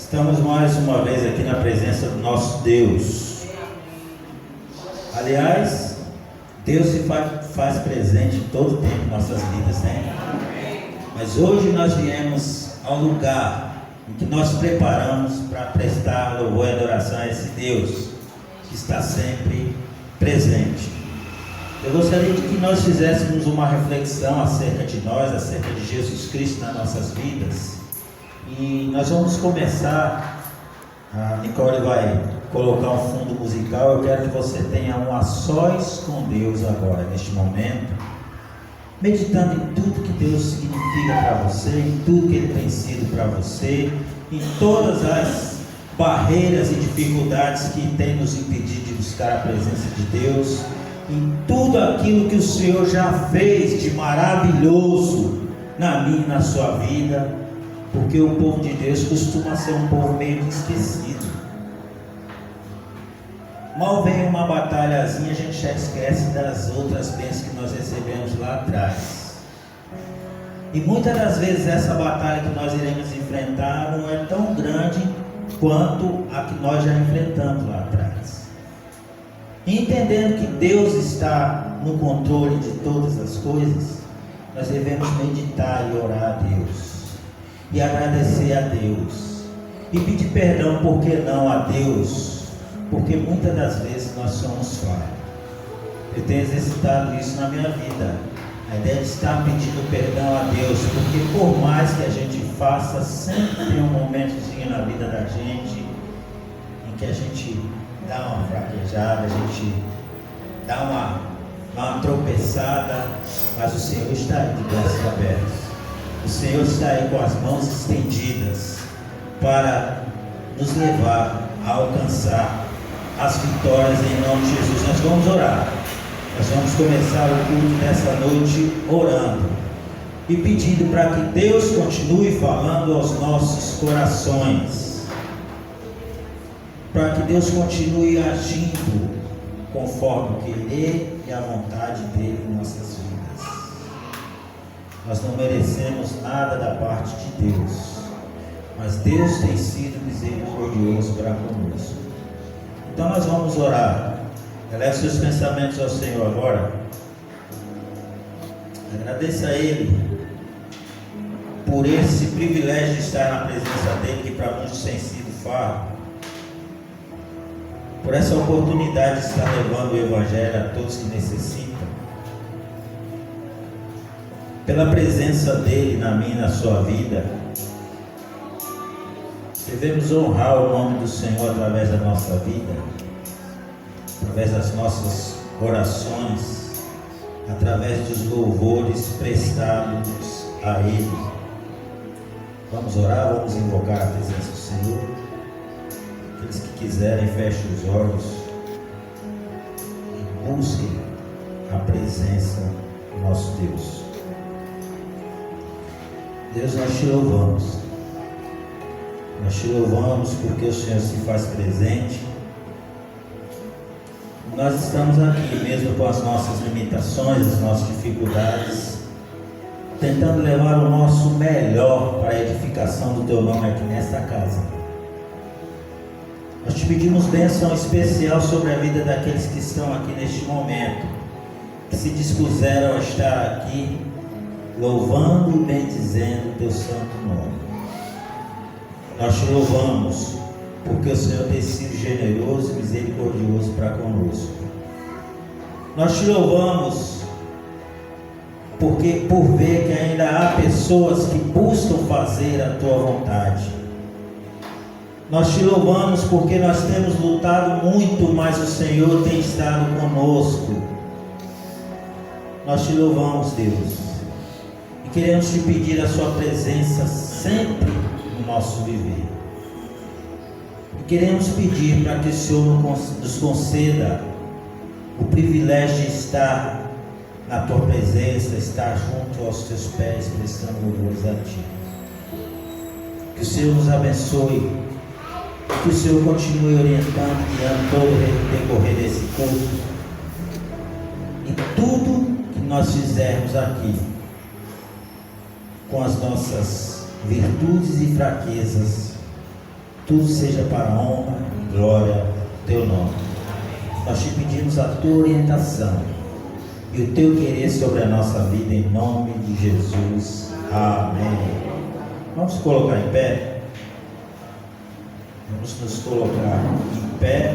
Estamos mais uma vez aqui na presença do nosso Deus. Aliás, Deus se faz presente em todo tempo em nossas vidas, né? Mas hoje nós viemos ao lugar em que nós preparamos para prestar louvor e adoração a esse Deus que está sempre presente. Eu gostaria de que nós fizéssemos uma reflexão acerca de nós, acerca de Jesus Cristo nas nossas vidas. E nós vamos começar. A Nicole vai colocar um fundo musical. Eu quero que você tenha um a sós com Deus agora, neste momento, meditando em tudo que Deus significa para você, em tudo que Ele tem sido para você, em todas as barreiras e dificuldades que tem nos impedido de buscar a presença de Deus, em tudo aquilo que o Senhor já fez de maravilhoso na minha e na sua vida. Porque o povo de Deus costuma ser um povo meio que esquecido. Mal vem uma batalhazinha, a gente já esquece das outras bênçãos que nós recebemos lá atrás. E muitas das vezes essa batalha que nós iremos enfrentar não é tão grande quanto a que nós já enfrentamos lá atrás. E entendendo que Deus está no controle de todas as coisas, nós devemos meditar e orar a Deus. E agradecer a Deus, e pedir perdão, por que não a Deus? Porque muitas das vezes nós somos falhos. Eu tenho exercitado isso na minha vida, a ideia de estar pedindo perdão a Deus, porque por mais que a gente faça, sempre tem um momentozinho na vida da gente, em que a gente dá uma fraquejada, a gente dá uma tropeçada, mas o Senhor está aí de braços abertos. O Senhor está aí com as mãos estendidas para nos levar a alcançar as vitórias em nome de Jesus. Nós vamos orar. Nós vamos começar o culto dessa noite orando e pedindo para que Deus continue falando aos nossos corações, para que Deus continue agindo conforme o querer e a vontade dele em nossas vidas. Nós não merecemos nada da parte de Deus, mas Deus tem sido misericordioso para conosco. Então nós vamos orar. Eleve seus pensamentos ao Senhor agora. Agradeça a Ele por esse privilégio de estar na presença dEle, que para muitos tem sido fardo, por essa oportunidade de estar levando o Evangelho a todos que necessitam, pela presença dEle na minha e na sua vida. Devemos honrar o nome do Senhor através da nossa vida, através das nossas orações, através dos louvores prestados a Ele. Vamos orar, vamos invocar a presença do Senhor. Aqueles que quiserem, fechem os olhos e busquem a presença do nosso Deus. Deus, nós te louvamos. Nós te louvamos porque o Senhor se faz presente. Nós estamos aqui, mesmo com as nossas limitações, as nossas dificuldades, tentando levar o nosso melhor para a edificação do Teu nome aqui nesta casa. Nós te pedimos bênção especial sobre a vida daqueles que estão aqui neste momento, que se dispuseram a estar aqui, louvando e bendizendo o Teu santo nome. Nós te louvamos porque o Senhor tem sido generoso e misericordioso para conosco. Nós te louvamos porque por ver que ainda há pessoas que buscam fazer a Tua vontade. Nós te louvamos porque nós temos lutado muito, mas o Senhor tem estado conosco. Nós te louvamos, Deus. Queremos te pedir a sua presença sempre no nosso viver. E queremos pedir para que o Senhor nos conceda o privilégio de estar na tua presença, estar junto aos teus pés, prestando louvores a ti. Que o Senhor nos abençoe, que o Senhor continue orientando e guiando todo o decorrer desse culto. E tudo que nós fizermos aqui, com as nossas virtudes e fraquezas, tudo seja para a honra e glória do teu nome. Nós te pedimos a tua orientação e o teu querer sobre a nossa vida, em nome de Jesus. Amém. Vamos colocar em pé? Vamos nos colocar em pé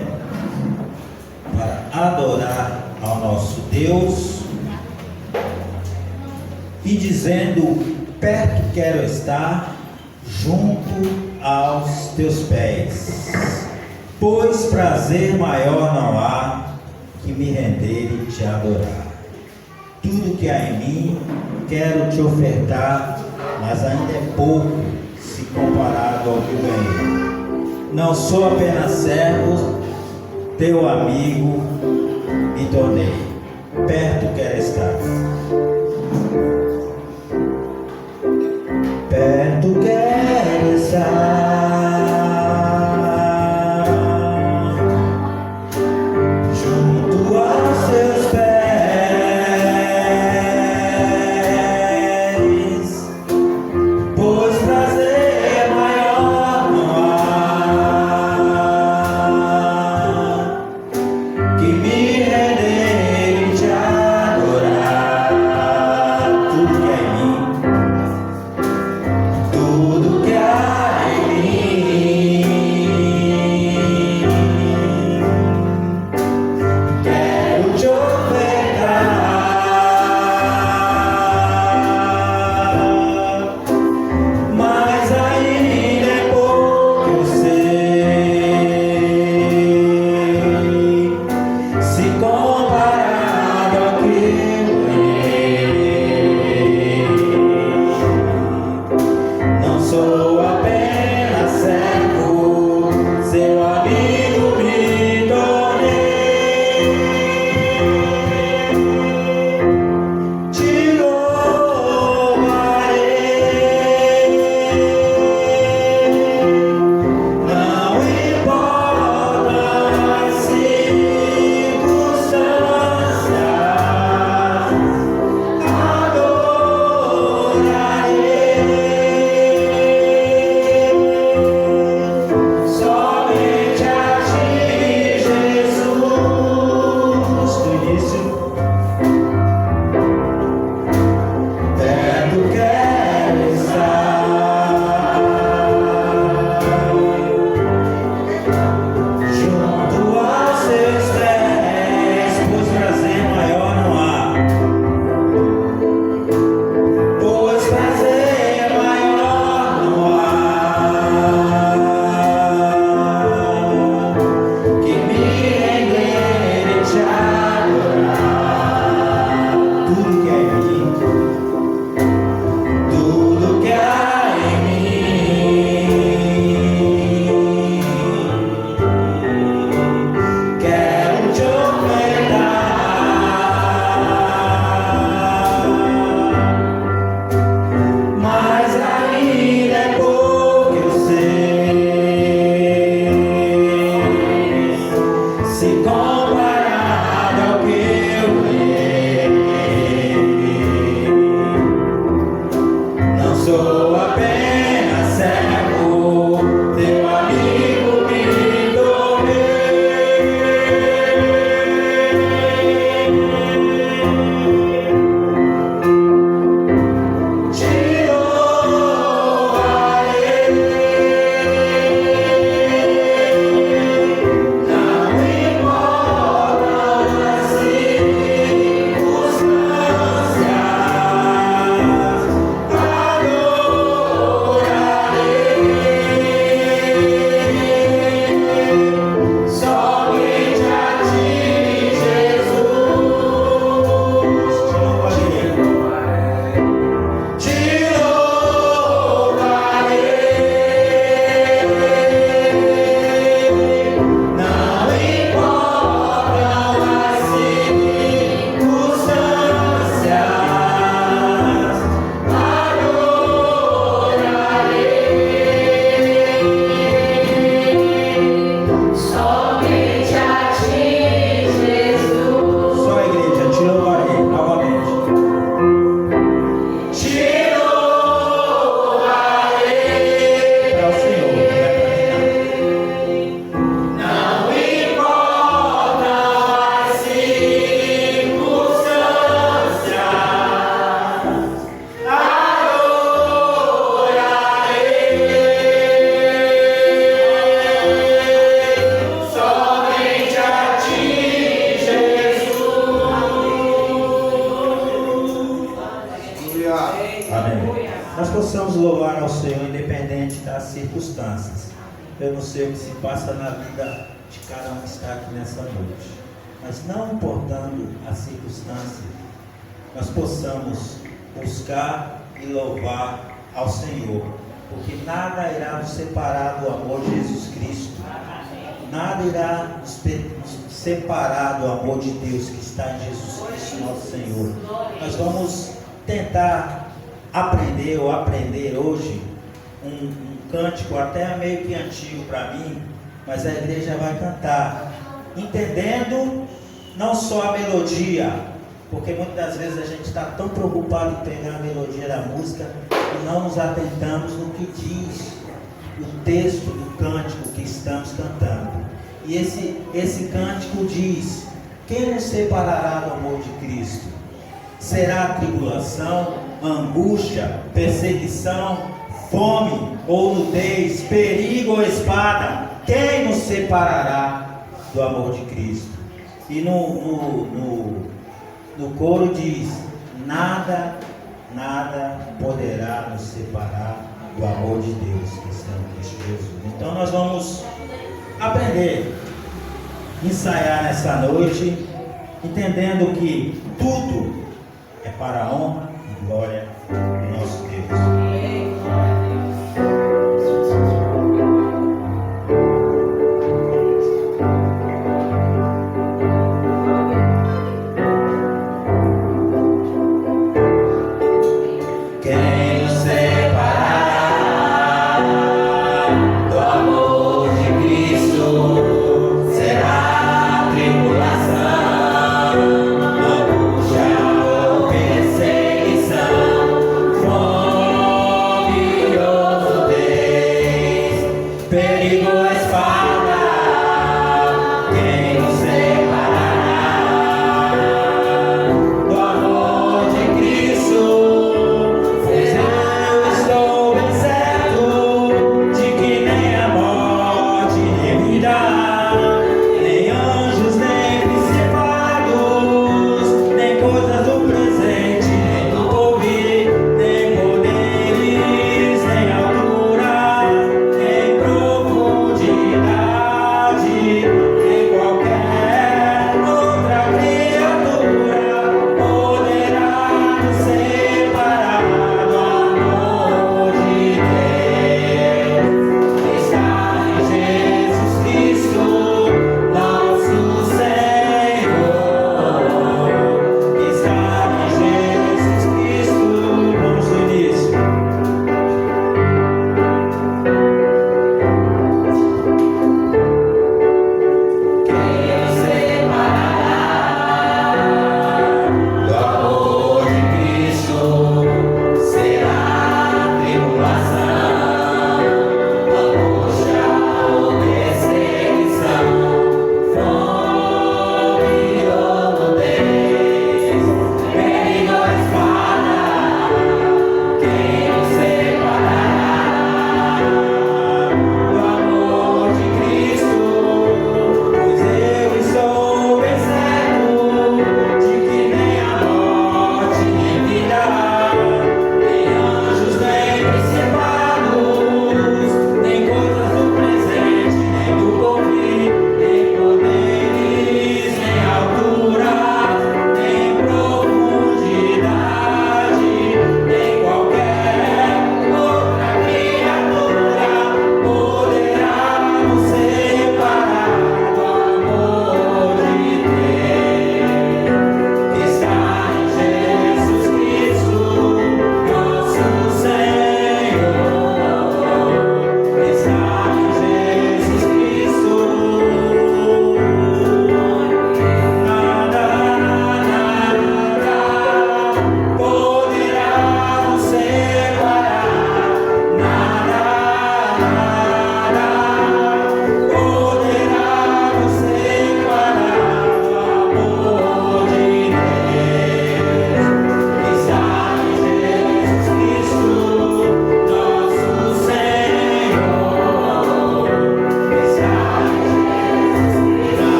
para adorar ao nosso Deus e dizendo: perto quero estar, junto aos teus pés, pois prazer maior não há que me render e te adorar. Tudo que há em mim quero te ofertar, mas ainda é pouco se comparado ao que ganhei. Não sou apenas servo, teu amigo me tornei. Perto quero estar. Perto quero estar, junto aos seus pés, pois prazer maior não há que me render e te adorar. Tudo que é em mim, tudo circunstâncias. Eu não sei o que se passa na vida de cada um que está aqui nessa noite, mas não importando a circunstância, nós possamos buscar e louvar ao Senhor, porque nada irá nos separar do amor de Jesus Cristo, nada irá nos separar do amor de Deus que está em Jesus Cristo nosso Senhor. Nós vamos tentar aprender hoje um cântico até meio que antigo para mim, mas a igreja vai cantar, entendendo não só a melodia, porque muitas das vezes a gente está tão preocupado em pegar a melodia da música e não nos atentamos no que diz o texto do cântico que estamos cantando. E esse cântico diz: quem nos separará do amor de Cristo? Será a tribulação, angústia, perseguição, fome ou nudez, perigo ou espada? Quem nos separará do amor de Cristo? E no coro diz: nada poderá nos separar do amor de Deus que está em Cristo Jesus. Então nós vamos aprender, ensaiar nessa noite, entendendo que tudo é para a honra e glória do nosso Deus. Perseguição,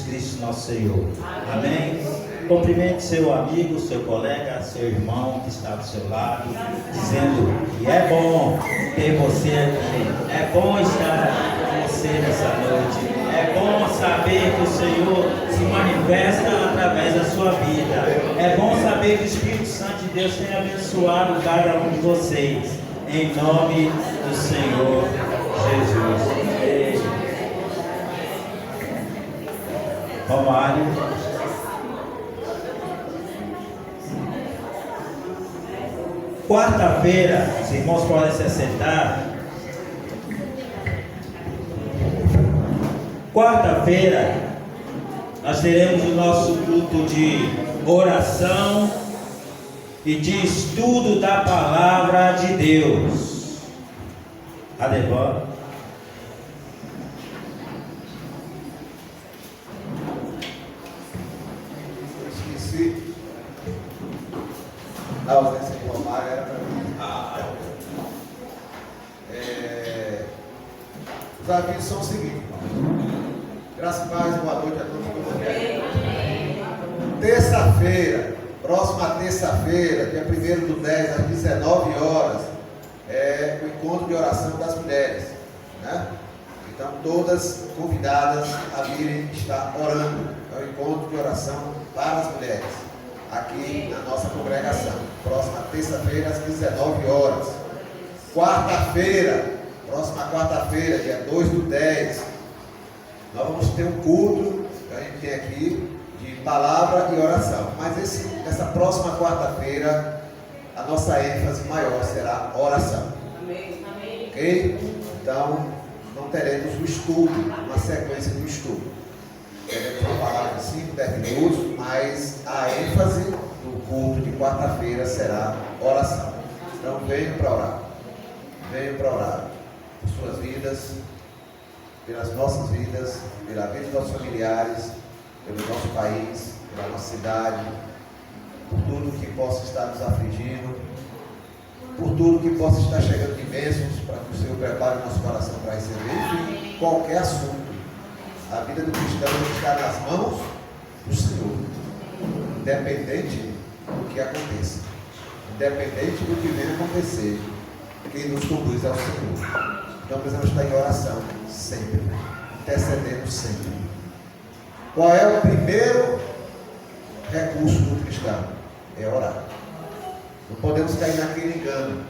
Cristo nosso Senhor. Amém? Cumprimente seu amigo, seu colega, seu irmão que está do seu lado, dizendo que é bom ter você aqui, é bom estar com você nessa noite, é bom saber que o Senhor se manifesta através da sua vida, é bom saber que o Espírito Santo de Deus tem abençoado cada um de vocês, em nome do Senhor Jesus. Romário. Quarta-feira, os irmãos podem se assentar. Quarta-feira, nós teremos o nosso culto de oração e de estudo da palavra de Deus. Adevó. A ausência de Romário era para mim. Os avisos são os seguintes, graças a Deus, boa noite a todos. Terça-feira, próxima terça-feira, dia 1º do 10, às 19 horas, é o encontro de oração das mulheres, né? Então, todas convidadas a virem estar orando. É o encontro de oração para as mulheres, aqui na nossa congregação. Próxima terça-feira, às 19 horas. Quarta-feira, próxima quarta-feira, dia 2 do 10, nós vamos ter um culto que a gente tem aqui de palavra e oração. Mas essa próxima quarta-feira, a nossa ênfase maior será oração. Amém. Ok? Então, não teremos o estudo, uma sequência do estudo. Teremos uma palavra de 5, 10 minutos, mas a ênfase do culto de quarta-feira será oração. Então, venham para orar. Venham para orar por suas vidas, pelas nossas vidas, pela vida dos nossos familiares, pelo nosso país, pela nossa cidade, por tudo que possa estar nos afligindo, por tudo que possa estar chegando de bênçãos, para que o Senhor prepare o nosso coração para receber, enfim, qualquer assunto. A vida do cristão está nas mãos do Senhor, independente do que aconteça, independente do que venha acontecer, quem nos conduz é o Senhor. Então precisamos estar em oração sempre, intercedendo sempre. Qual é o primeiro recurso do cristão? É orar. Não podemos cair naquele engano.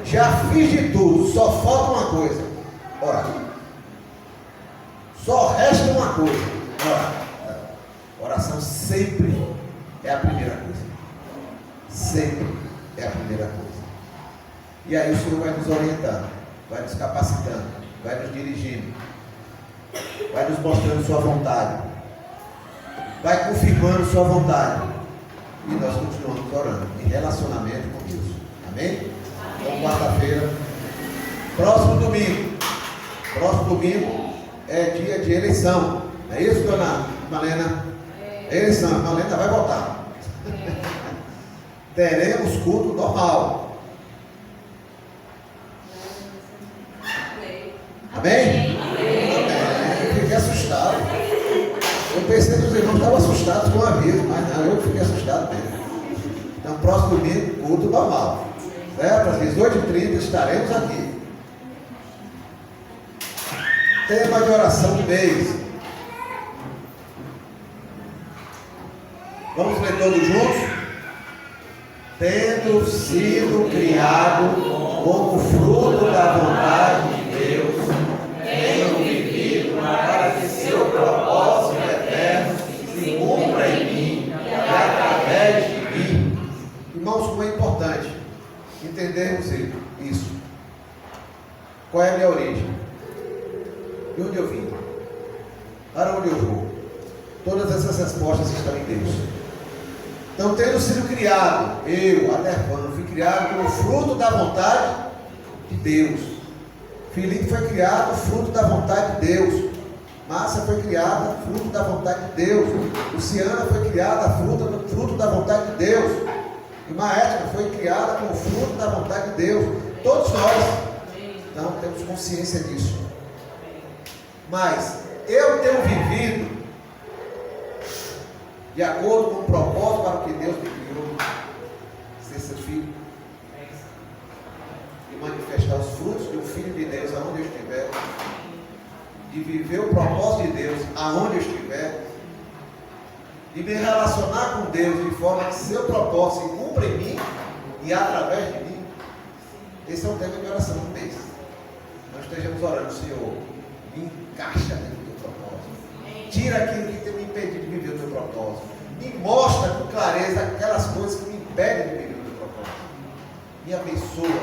Já fiz de tudo, só falta uma coisa: orar. Só resta uma coisa: orar. Oração sempre é a primeira coisa. Sempre é a primeira coisa. E aí o Senhor vai nos orientando, vai nos capacitando, vai nos dirigindo, vai nos mostrando sua vontade, vai confirmando sua vontade. E nós continuamos orando em relacionamento com Deus. Amém? Então, quarta-feira, próximo domingo é dia de eleição. Não é isso, dona Malena? Eleição, a Malena vai votar. Teremos culto normal. Amém? Amém. Fiquei assustado. Eu pensei que os irmãos estavam assustados com o aviso, mas não, eu fiquei assustado mesmo. Então, próximo domingo, culto normal. Certo? Às 18h30 estaremos aqui. Tema de oração do mês. Vamos ler todos juntos? Tendo sido criado como fruto da vontade de Deus, tenho vivido para que seu propósito eterno se cumpra em mim e através de mim. Irmãos, como é importante entendermos isso. Qual é a minha origem? De onde eu vim? Para onde eu vou? Todas essas respostas estão em Deus. Então, tendo sido criado, eu, Adervano, fui criado como fruto da vontade de Deus. Felipe foi criado fruto da vontade de Deus. Márcia foi criada fruto da vontade de Deus. Luciana foi criada fruto da vontade de Deus. E Maética foi criada como fruto da vontade de Deus. Todos nós. Então, temos consciência disso. Mas eu tenho vivido de acordo com o propósito para o que Deus me criou, ser seu filho, e manifestar os frutos de um filho de Deus aonde eu estiver, de viver o propósito de Deus aonde eu estiver, de me relacionar com Deus de forma que seu propósito se cumpra em mim e através de mim. Esse é o tema de oração do mês. Nós estejamos orando: Senhor, me encaixa dentro do teu propósito, tira aquilo que tem me impedido de viver o teu propósito, me mostra com clareza aquelas coisas que me impedem de viver o teu propósito, me abençoa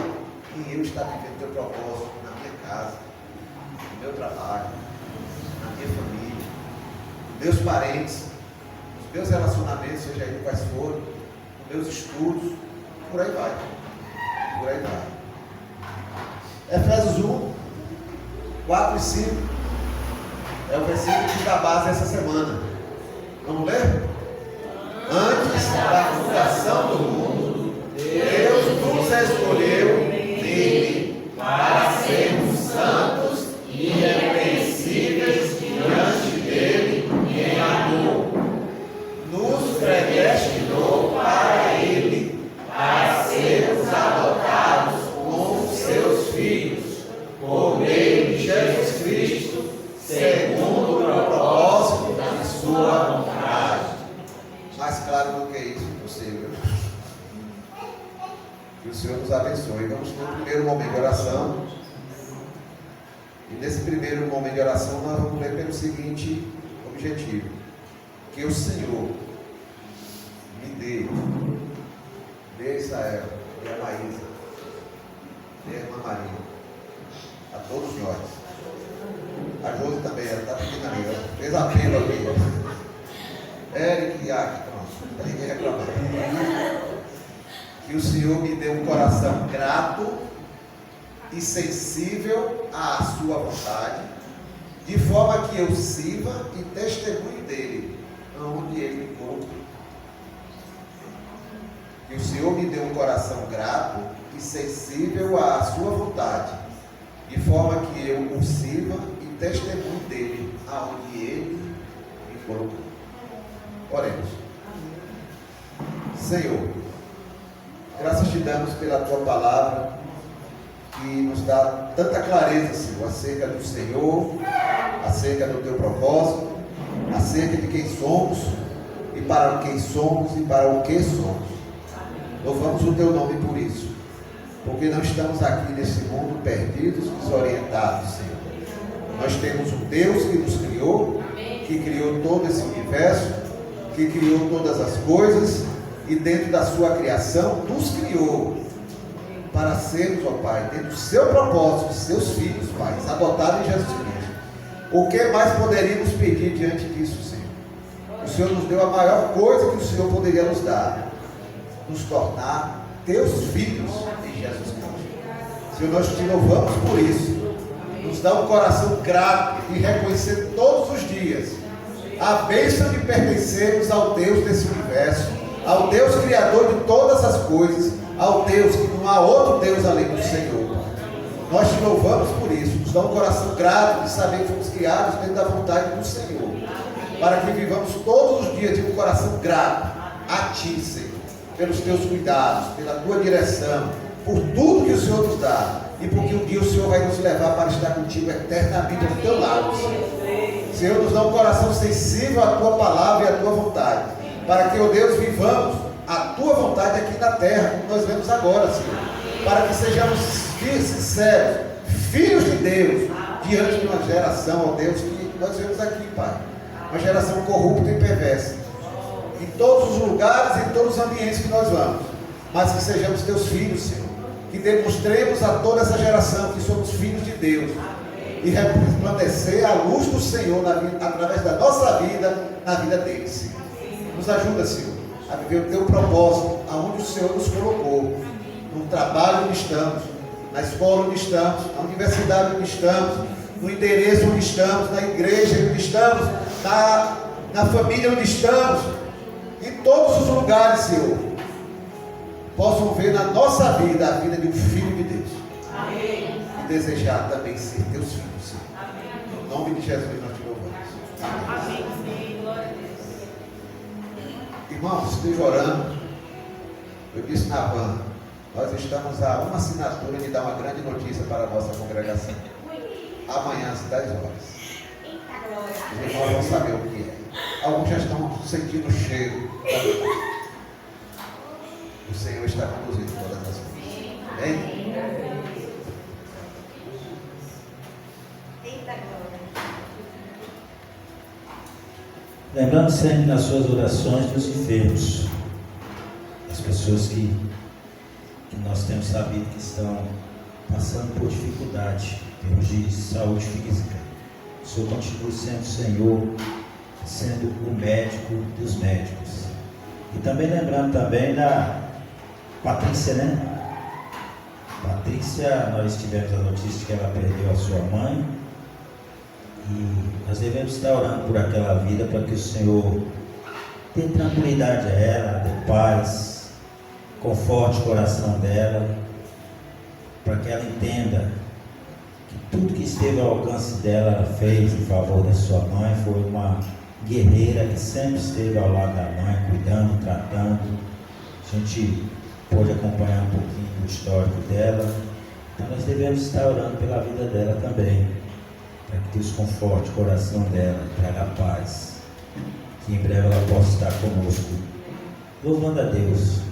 em eu estar vivendo o teu propósito na minha casa, no meu trabalho, na minha família, nos meus parentes, nos meus relacionamentos, seja ele quais forem, nos meus estudos, por aí vai. Por aí vai. Efésios 1, 4 e 5 é o versículo que dá base essa semana. Vamos ler? Antes da fundação do mundo, Deus nos escolheu nele para sermos santos e irrepreensíveis diante dele em amor. Nos predestinou para ele, para sermos adotados como seus filhos, por meio de Jesus Cristo, segundo o propósito de sua vontade. Mais claro do que isso, impossível. Que o Senhor nos abençoe. Vamos no primeiro momento de oração. E nesse primeiro momento de oração nós vamos ler pelo seguinte objetivo: que o Senhor me dê a Israel, dê a Maísa, dê a irmã Maria, a todos nós. A Josi também, ela está pedindo ali, ó, fez apelo aqui. Eric e Iac, pronto, para ninguém reclamar. Que o Senhor me dê um coração grato e sensível à sua vontade, de forma que eu sirva e testemunhe dele, aonde ele me colocou. Que o Senhor me dê um coração grato e sensível à sua vontade, de forma que eu o sirva e testemunhe dele, aonde ele me colocou. Oremos. Senhor, graças te damos pela tua palavra, que nos dá tanta clareza, Senhor, acerca do Senhor, acerca do teu propósito, acerca de quem somos, e para quem somos e para o que somos. Louvamos o teu nome por isso, porque não estamos aqui nesse mundo perdidos, desorientados, Senhor. Nós temos um Deus que nos criou, que criou todo esse universo, que criou todas as coisas, e dentro da sua criação nos criou para sermos, ó Pai, dentro do seu propósito, seus filhos, Pai, adotados em Jesus Cristo. O que mais poderíamos pedir diante disso, Senhor? O Senhor nos deu a maior coisa que o Senhor poderia nos dar: nos tornar teus filhos em Jesus Cristo. Senhor, nós te louvamos por isso. Nos dá um coração grato e reconhecer todos os dias a bênção de pertencermos ao Deus desse universo, ao Deus Criador de todas as coisas, ao Deus que não há outro Deus além do Senhor. Nós te louvamos por isso. Nos dá um coração grato de saber que fomos criados dentro da vontade do Senhor, para que vivamos todos os dias de um coração grato a Ti, Senhor, pelos Teus cuidados, pela Tua direção, por tudo que o Senhor nos dá, e porque um dia o Senhor vai nos levar para estar contigo eternamente ao Teu lado, Senhor. Senhor, nos dá um coração sensível à Tua palavra e à Tua vontade, para que, ó Deus, vivamos a Tua vontade aqui na terra, como nós vemos agora, Senhor, para que sejamos sinceros, filhos de Deus, diante de uma geração, ó Deus, que nós vemos aqui, Pai, uma geração corrupta e perversa, em todos os lugares, em todos os ambientes que nós vamos, mas que sejamos Teus filhos, Senhor, que demonstremos a toda essa geração que somos filhos de Deus, e resplandecer a luz do Senhor através da nossa vida, na vida deles, Senhor. Nos ajuda, Senhor, a viver o Teu propósito, aonde o Senhor nos colocou, no trabalho onde estamos, na escola onde estamos, na universidade onde estamos, no endereço onde estamos, na igreja onde estamos, na família onde estamos, em todos os lugares, Senhor, possam ver na nossa vida a vida de um filho de Deus. Amém. E desejar também ser Teus filhos, Senhor. Amém. No nome de Jesus nós te louvamos. Amém. Amém. Glória a Deus. Irmãos, esteja orando. Eu disse na van, nós estamos a uma assinatura de dar uma grande notícia para a nossa congregação. Amanhã às 10 horas. Os irmãos vão saber o que é. Alguns já estão sentindo o cheiro. O Senhor está conduzindo todas as coisas. Amém? Lembrando sempre nas suas orações dos enfermos, as pessoas que nós temos sabido que estão passando por dificuldade em termos de saúde física. O Senhor continue sendo o Senhor, sendo o médico dos médicos. E também lembrando também da Patrícia, né? Patrícia, nós tivemos a notícia de que ela perdeu a sua mãe. E nós devemos estar orando por aquela vida para que o Senhor dê tranquilidade a ela, dê paz, conforte o coração dela, para que ela entenda que tudo que esteve ao alcance dela, ela fez em favor da sua mãe. Foi uma guerreira que sempre esteve ao lado da mãe, cuidando, tratando. A gente pôde acompanhar um pouquinho do histórico dela. Então nós devemos estar orando pela vida dela também, para que Deus conforte o coração dela, traga paz, que em breve ela possa estar conosco, louvando a Deus,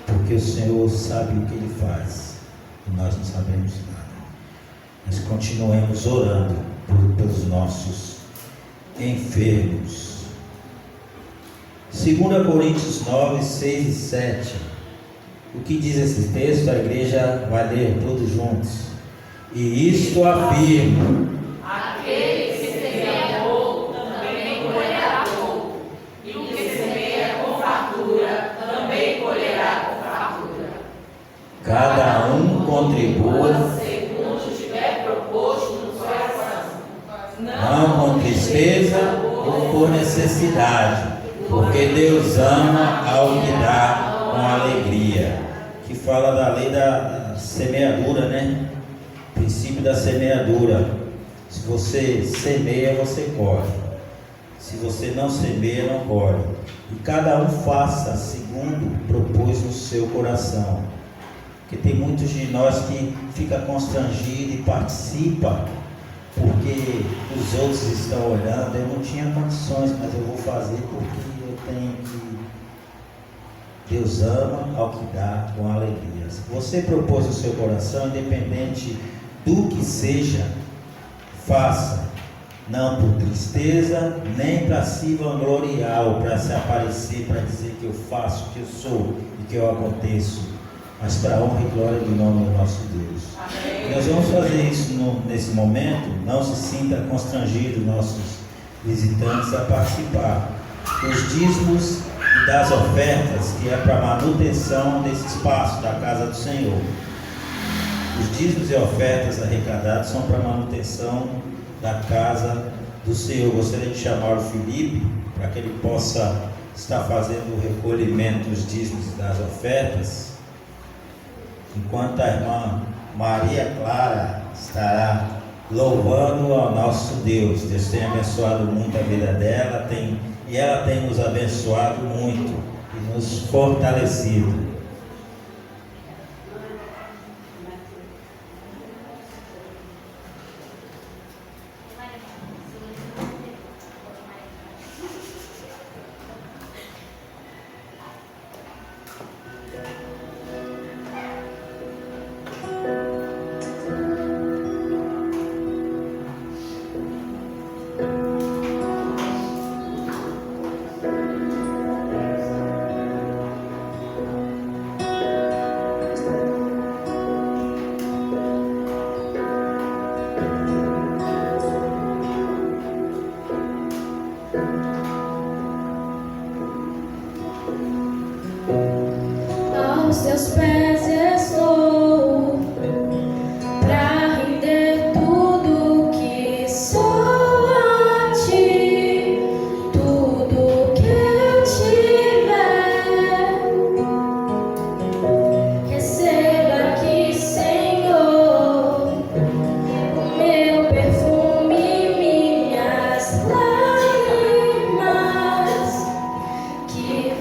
porque o Senhor sabe o que Ele faz, e nós não sabemos nada. Mas continuemos orando pelos nossos enfermos. 2 Coríntios 9, 6 e 7. O que diz esse texto? A igreja vai ler todos juntos. E isto afirmo: aquele que semeia pouco também colherá pouco, e o que semeia com fartura também colherá com fartura. Cada um contribua segundo tiver proposto no coração, não com tristeza ou por necessidade, porque Deus ama ao que dá com alegria. Que fala da lei da semeadura, né? O princípio da semeadura. Se você semeia, você colhe. Se você não semeia, não colhe. E cada um faça segundo propôs no seu coração. Porque tem muitos de nós que fica constrangido e participa porque os outros estão olhando. Eu não tinha condições, mas eu vou fazer porque eu tenho que. Deus ama ao que dá com alegria. Se você propôs no seu coração, independente do que seja, faça, não por tristeza, nem para se vangloriar ou para se aparecer, para dizer que eu faço, que eu sou e que eu aconteço, mas para a honra e glória do nome do nosso Deus. Amém. Nós vamos fazer isso nesse momento. Não se sinta constrangido, nossos visitantes, a participar dos dízimos e das ofertas, que é para a manutenção desse espaço da casa do Senhor. Os dízimos e ofertas arrecadados são para a manutenção da casa do Senhor. Gostaria de chamar o Felipe para que ele possa estar fazendo o recolhimento dos dízimos e das ofertas, enquanto a irmã Maria Clara estará louvando ao nosso Deus. Deus tem abençoado muito a vida dela, e ela tem nos abençoado muito e nos fortalecido. Aos teus pés estou, pra render tudo que sou a ti, tudo que eu tiver. Receba aqui, Senhor, o meu perfume, minhas lágrimas, que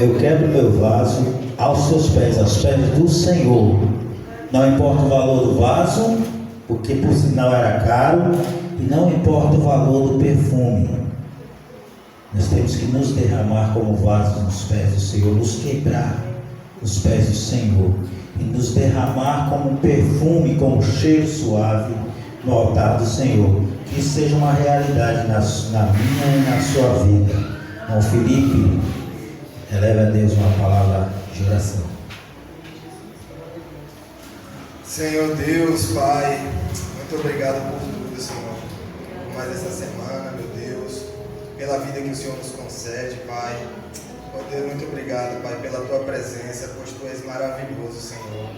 eu quebro meu vaso aos seus pés, aos pés do Senhor. Não importa o valor do vaso, porque por sinal era caro, e não importa o valor do perfume. Nós temos que nos derramar como vasos nos pés do Senhor, nos quebrar os pés do Senhor e nos derramar como perfume, como cheiro suave no altar do Senhor. Que isso seja uma realidade na minha e na sua vida. Então, Felipe, eleva a Deus uma palavra de oração. Senhor Deus, Pai, muito obrigado por tudo, Senhor, por mais essa semana, meu Deus, pela vida que o Senhor nos concede, Pai. Ó Deus, muito obrigado, Pai, pela Tua presença, pois Tu és maravilhoso, Senhor.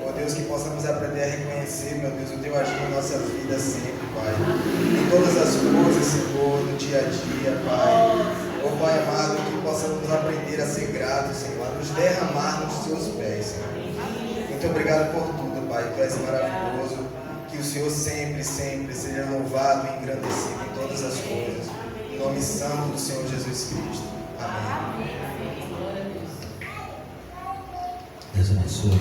Ó Deus, que possamos aprender a reconhecer, meu Deus, o Teu agir na nossa vida sempre, Pai. Em todas as coisas, Senhor, no dia a dia, Pai. Ó Pai amado, que possamos aprender a ser gratos, Senhor, a nos derramar nos Teus pés, Senhor. Muito obrigado por tudo, Pai, Tu és maravilhoso. Que o Senhor sempre, sempre seja louvado e engrandecido em todas as coisas. Em nome santo do Senhor Jesus Cristo. Amém. Deus abençoe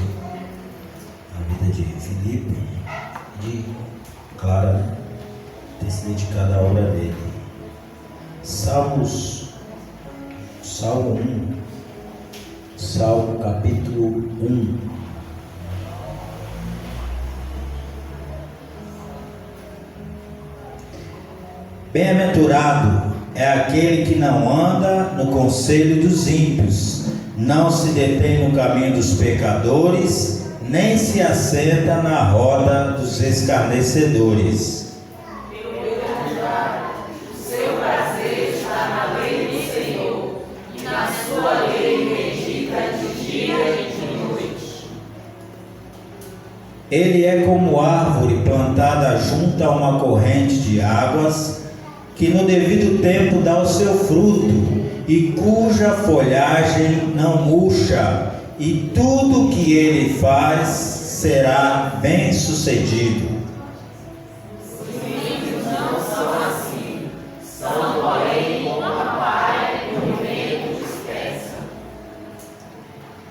a vida de Felipe e de Clara ter se dedicado à obra dele. Salmo 1, Salmo capítulo 1. Bem-aventurado é aquele que não anda no conselho dos ímpios, não se detém no caminho dos pecadores, nem se assenta na roda dos escarnecedores. O seu prazer está na lei do Senhor, e na sua lei medita de dia e de noite. Ele é como árvore plantada junto a uma corrente de águas, que no devido tempo dá o seu fruto, e cuja folhagem não murcha, e tudo que ele faz será bem sucedido. Os ímpios não são assim, são porém como a palha que o vento dispersa.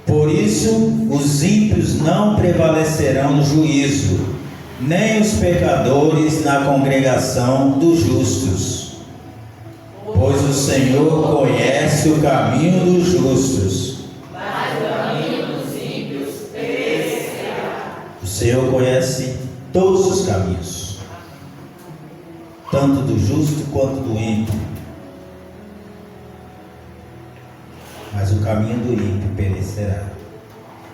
Por isso, os ímpios não prevalecerão no juízo, nem os pecadores na congregação dos justos. Pois o Senhor conhece o caminho dos justos, Mas o caminho dos ímpios perecerá. o Senhor conhece todos os caminhos, tanto do justo quanto do ímpio. Mas o caminho do ímpio perecerá.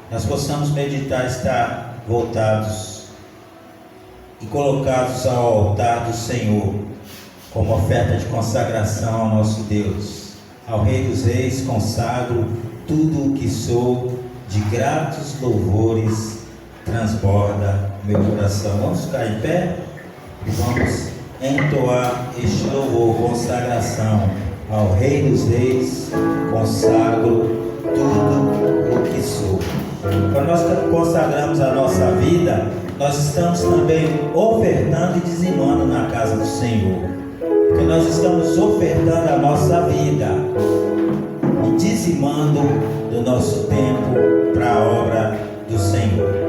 Nós possamos meditar, estar voltados e colocados ao altar do Senhor, como oferta de consagração ao nosso Deus. Ao Rei dos Reis consagro tudo o que sou, de gratos louvores transborda meu coração. Vamos ficar em pé e vamos entoar este louvor, consagração ao Rei dos Reis, consagro tudo o que sou. Quando nós consagramos a nossa vida, nós estamos também ofertando e dizimando na casa do Senhor. Porque nós estamos ofertando a nossa vida e dizimando do nosso tempo para a obra do Senhor.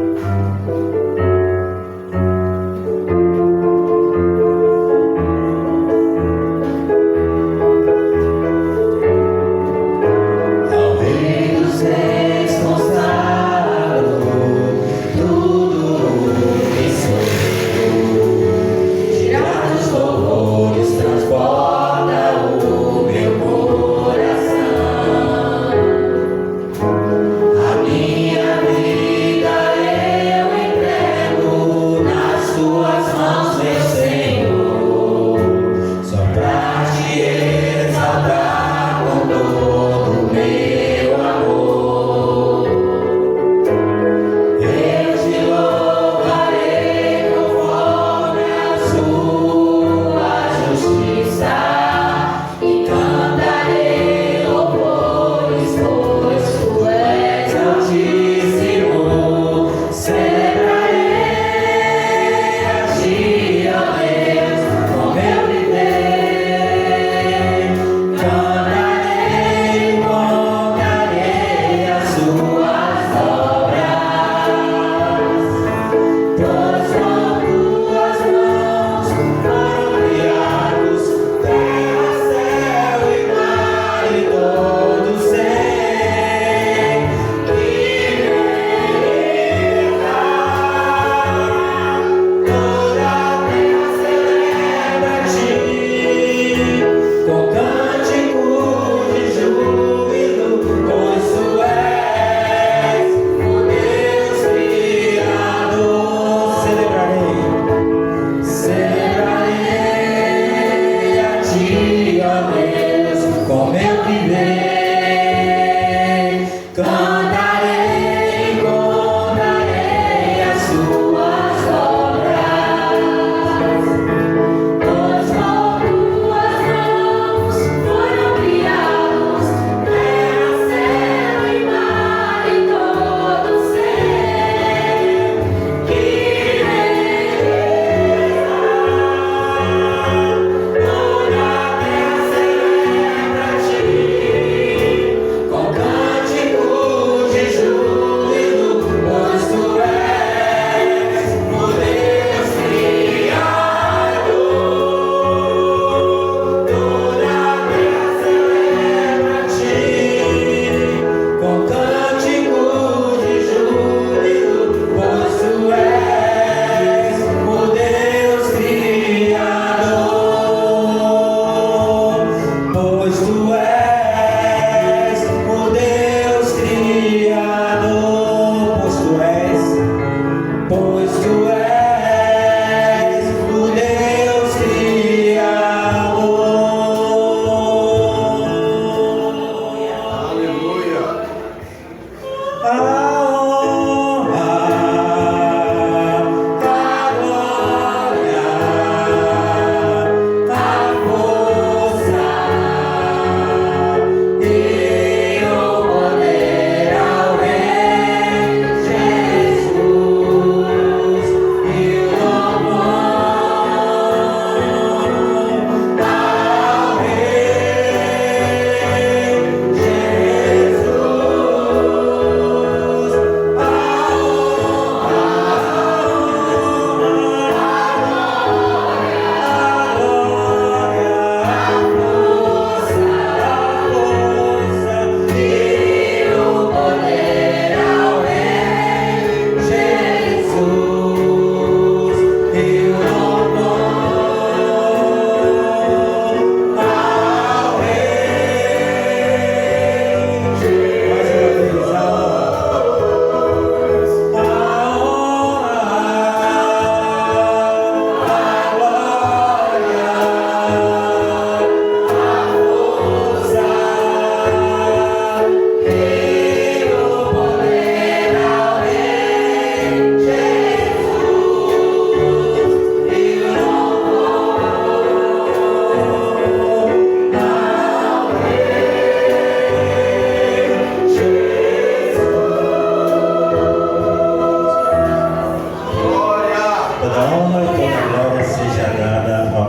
A minha vida eu entrego.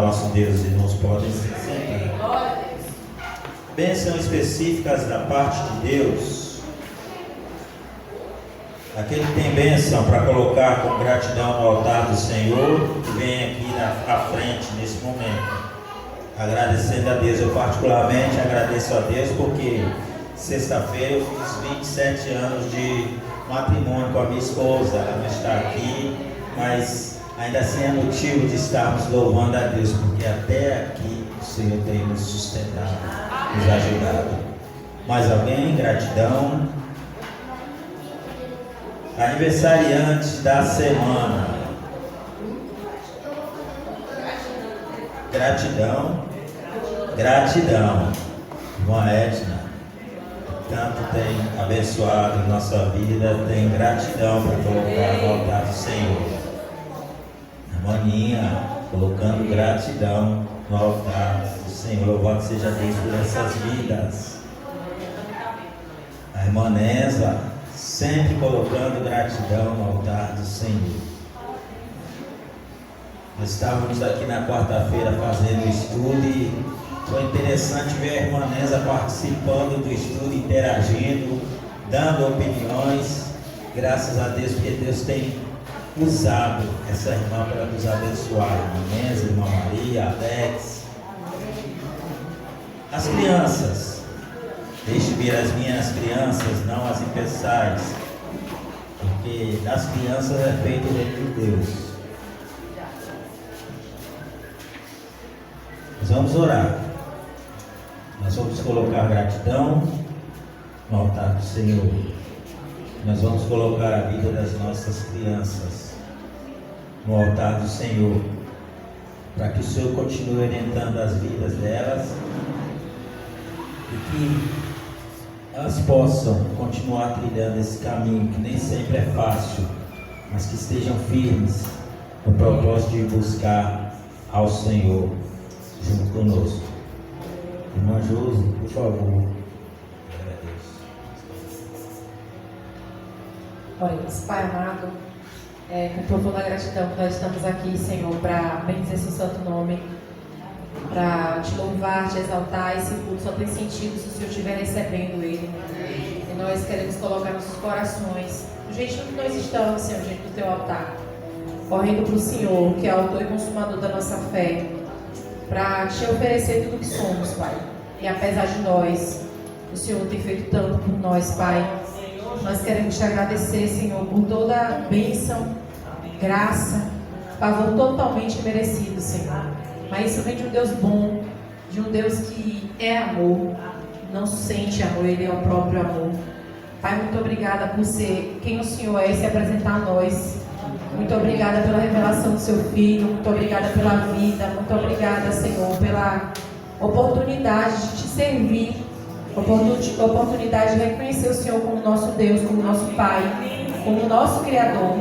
nosso Deus. Os irmãos podem se sentar. Bênçãos específicas da parte de Deus. Aquele que tem bênção para colocar com gratidão no altar do Senhor, vem aqui à frente nesse momento, agradecendo a Deus. Eu particularmente agradeço a Deus porque sexta-feira eu fiz 27 anos de matrimônio com a minha esposa. Ela não está aqui, mas ainda assim é motivo de estarmos louvando a Deus, porque até aqui o Senhor tem nos sustentado, nos ajudado. Mais alguém? Gratidão. Aniversariantes da semana. Gratidão. Gratidão. Irmã Edna, tanto tem abençoado nossa vida, tem gratidão para colocar no altar do Senhor. A Maninha, colocando gratidão no altar do Senhor. Louvado seja Deus por essas vidas. A irmã Nesa, sempre colocando gratidão no altar do Senhor. Nós estávamos aqui na quarta-feira fazendo o estudo e foi interessante ver a irmã Nesa participando do estudo, interagindo, dando opiniões. Graças a Deus, porque Deus tem usado essa irmã para nos abençoar. Irmã Nesa, irmã Maria, Alex. As crianças. Deixe vir as minhas crianças, não as impeçais, porque das crianças é feito o reino de Deus. Nós vamos orar. Nós vamos colocar gratidão no altar do Senhor. Nós vamos colocar a vida das nossas crianças no altar do Senhor, para que o Senhor continue orientando as vidas delas e que elas possam continuar trilhando esse caminho que nem sempre é fácil, mas que estejam firmes no propósito de buscar ao Senhor junto conosco. Irmã Josi, por favor. Oremos. Pai amado, com profunda gratidão que nós estamos aqui, Senhor, para bendizer seu santo nome, para te louvar, te exaltar. Esse culto só tem sentido se o Senhor estiver recebendo ele. E nós queremos colocar nossos corações do jeitinho que nós estamos, Senhor, diante do teu altar, correndo para o Senhor, que é o autor e consumador da nossa fé, para te oferecer tudo que somos, Pai. E apesar de nós, o Senhor tem feito tanto por nós, Pai. Nós queremos te agradecer, Senhor, por toda a bênção, graça, favor totalmente merecido, Senhor. Mas isso vem de um Deus bom, de um Deus que é amor, não sente amor, Ele é o próprio amor. Pai, muito obrigada por ser quem o Senhor é e se apresentar a nós. Muito obrigada pela revelação do seu Filho, muito obrigada pela vida, muito obrigada, Senhor, pela oportunidade de te servir, oportunidade de reconhecer o Senhor como nosso Deus, como nosso Pai, como nosso Criador.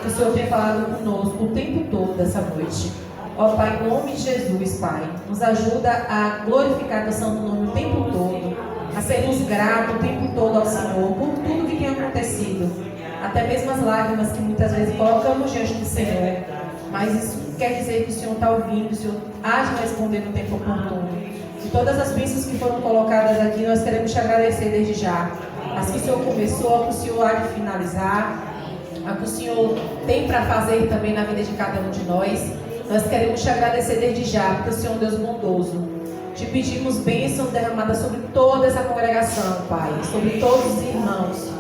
Que o Senhor tem falado conosco o tempo todo dessa noite. Ó Pai, em nome de Jesus, Pai, nos ajuda a glorificar teu santo nome o tempo todo, a sermos gratos o tempo todo ao Senhor por tudo que tem acontecido, até mesmo as lágrimas que muitas vezes colocamos diante do Senhor, mas isso quer dizer que o Senhor está ouvindo, o Senhor há de responder no tempo oportuno. E todas as bênçãos que foram colocadas aqui, nós queremos te agradecer desde já. As que o Senhor começou, a que o Senhor há de finalizar, a que o Senhor tem para fazer também na vida de cada um de nós. Nós queremos te agradecer desde já, porque o Senhor é um Deus bondoso. Te pedimos bênçãos derramadas sobre toda essa congregação, Pai, sobre todos os irmãos.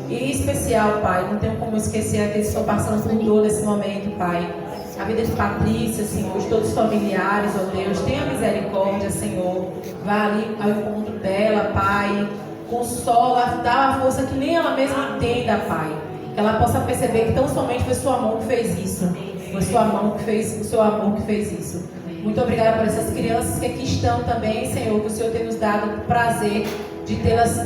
E em especial, Pai, não tenho como esquecer aqueles que estão passando por dor nesse momento, Pai. A vida de Patrícia, Senhor, de todos os familiares, ó Deus, tenha misericórdia, Senhor. Vá ali ao encontro dela, Pai. Consola, dá uma força que nem ela mesma entenda, Pai. Que ela possa perceber que tão somente foi sua mão que fez isso. Foi sua mão que fez, o seu amor que fez isso. Muito obrigada por essas crianças que aqui estão também, Senhor, que o Senhor tem nos dado o prazer de tê-las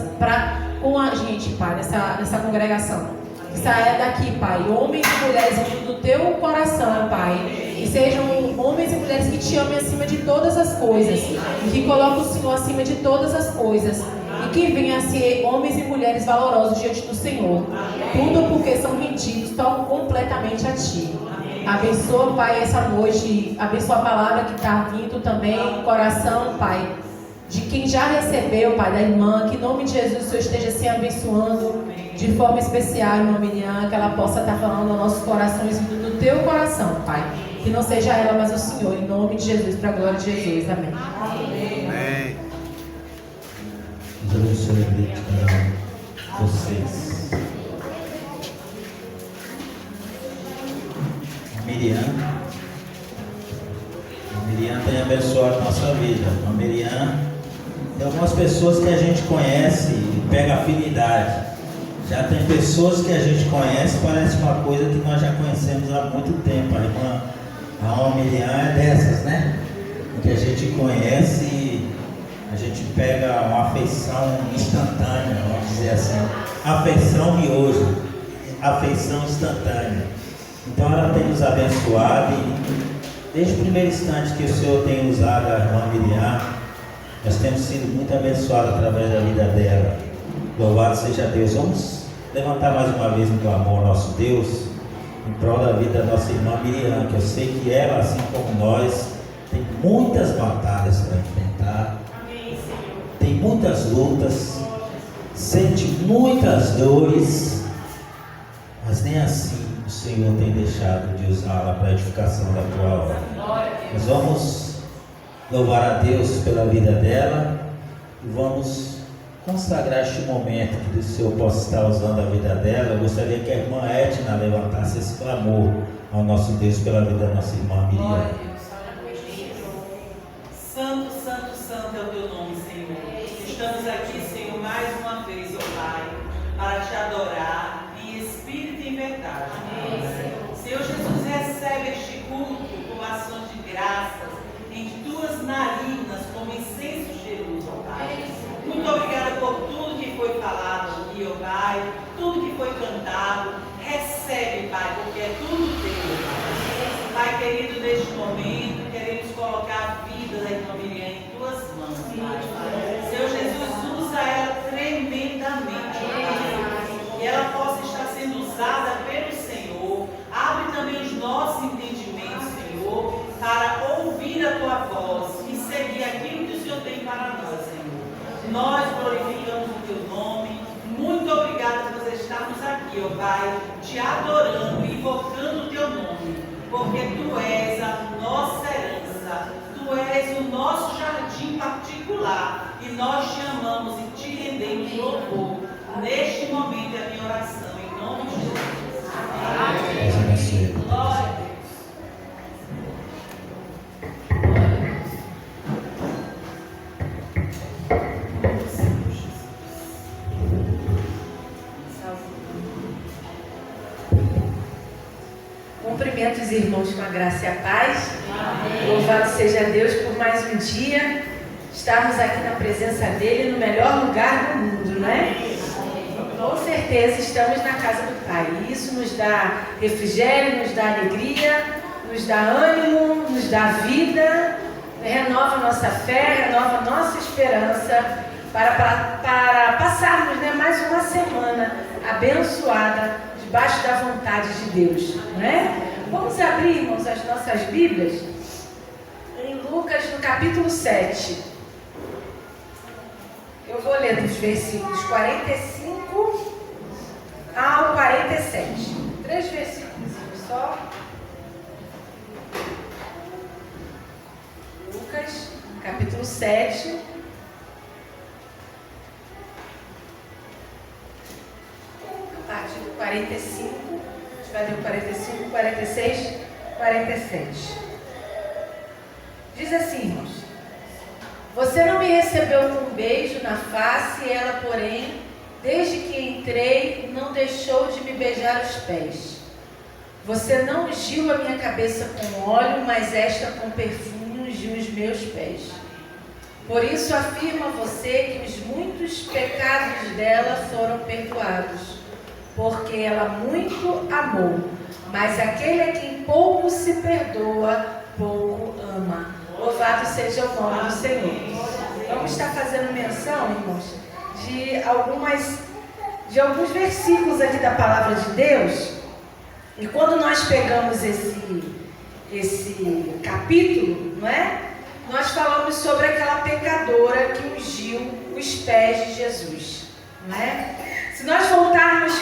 com a gente, Pai, nessa congregação. Que saia daqui, Pai, homens e mulheres do teu coração, Pai. Que sejam homens e mulheres que te amem acima de todas as coisas. E que coloquem o Senhor acima de todas as coisas. E que venham a ser homens e mulheres valorosos diante do Senhor. Tudo porque são rendidos tão completamente a Ti. Abençoa, Pai, essa noite. Abençoa a palavra que está vindo também no coração, Pai, de quem já recebeu, Pai, da irmã. Que em nome de Jesus o Senhor esteja se abençoando de forma especial, irmã Miriam, que ela possa estar falando aos nossos corações, vindo do teu coração, Pai. Que não seja ela, mas o Senhor, em nome de Jesus, para a glória de Jesus. Amém. Amém. Deus abençoe a vocês. A Miriam tem abençoado a nossa vida. A Miriam, tem algumas pessoas que a gente conhece e pega afinidade. Já tem pessoas que a gente conhece, parece uma coisa que nós já conhecemos há muito tempo. A Miriam é dessas, né? Que a gente conhece e a gente pega uma afeição instantânea, vamos dizer assim. Afeição miojo, afeição instantânea. Então ela tem nos abençoado e desde o primeiro instante que o Senhor tem usado a irmã Miriam, nós temos sido muito abençoados através da vida dela. Louvado seja Deus. Vamos levantar mais uma vez no clamor ao nosso Deus em prol da vida da nossa irmã Miriam, que eu sei que ela, assim como nós, tem muitas batalhas para enfrentar, tem muitas lutas, sente muitas dores, mas nem assim o Senhor tem deixado de usá-la para a edificação da tua obra. Nós vamos louvar a Deus pela vida dela e vamos consagrar este momento que o Senhor possa estar usando a vida dela. Eu gostaria que a irmã Edna levantasse esse clamor ao nosso Deus pela vida da nossa irmã Miriam. Santo, santo, santo é o teu nome, Senhor. Estamos aqui, Senhor, mais uma vez, ó Pai, para te adorar em espírito e em verdade. Senhor Jesus, recebe este culto com ações de graças em tuas narinas, como incenso cheiroso, ó Pai. Muito obrigada por tudo que foi falado aqui, ó Pai, tudo que foi cantado. Recebe, Pai, porque é tudo teu, Pai. Pai querido, neste momento, queremos colocar a vida da irmã Miriam em tuas mãos, Pai. Senhor Jesus, usa ela tremendamente, Pai. Que ela possa estar sendo usada pelo Senhor. Abre também os nossos entendimentos, Senhor, para ouvir a tua voz e seguir aquilo que o Senhor tem para nós, Senhor. Nós glorificamos o teu nome. Muito obrigada por estarmos aqui, ó Pai, te adorando e invocando o teu nome, porque tu és a nossa herança, tu és o nosso jardim particular e nós te amamos e te rendemos louvor. Neste momento é a minha oração, em nome de Jesus. Amém. Glória a Deus. Cumprimento os irmãos com a graça e a paz. Amém. Louvado seja Deus por mais um dia. Estarmos aqui na presença dele, no melhor lugar do mundo, não é? Com certeza estamos na casa do Pai. E isso nos dá refrigério, nos dá alegria, nos dá ânimo, nos dá vida, renova nossa fé, renova nossa esperança para passarmos, né, mais uma semana abençoada debaixo da vontade de Deus, não é? Vamos abrir, irmãos, as nossas Bíblias em Lucas, no capítulo 7. Eu vou ler dos versículos 45 ao 47. 3 versículos só. Lucas, capítulo 7. A partir do 45, a gente vai ler o 45, 46, 47. Diz assim, irmãos: você não me recebeu com um beijo na face, ela, porém, desde que entrei, não deixou de me beijar os pés. Você não ungiu a minha cabeça com óleo, mas esta com perfume ungiu os meus pés. Por isso afirmo a você que os muitos pecados dela foram perdoados, porque ela muito amou, mas aquele a quem pouco se perdoa, pouco ama. Louvado seja o nome do Senhor. Vamos estar fazendo menção, irmãos, de alguns versículos aqui da palavra de Deus, E quando nós pegamos esse capítulo, não é? Nós falamos sobre aquela pecadora que ungiu os pés de Jesus, não é? Se nós voltarmos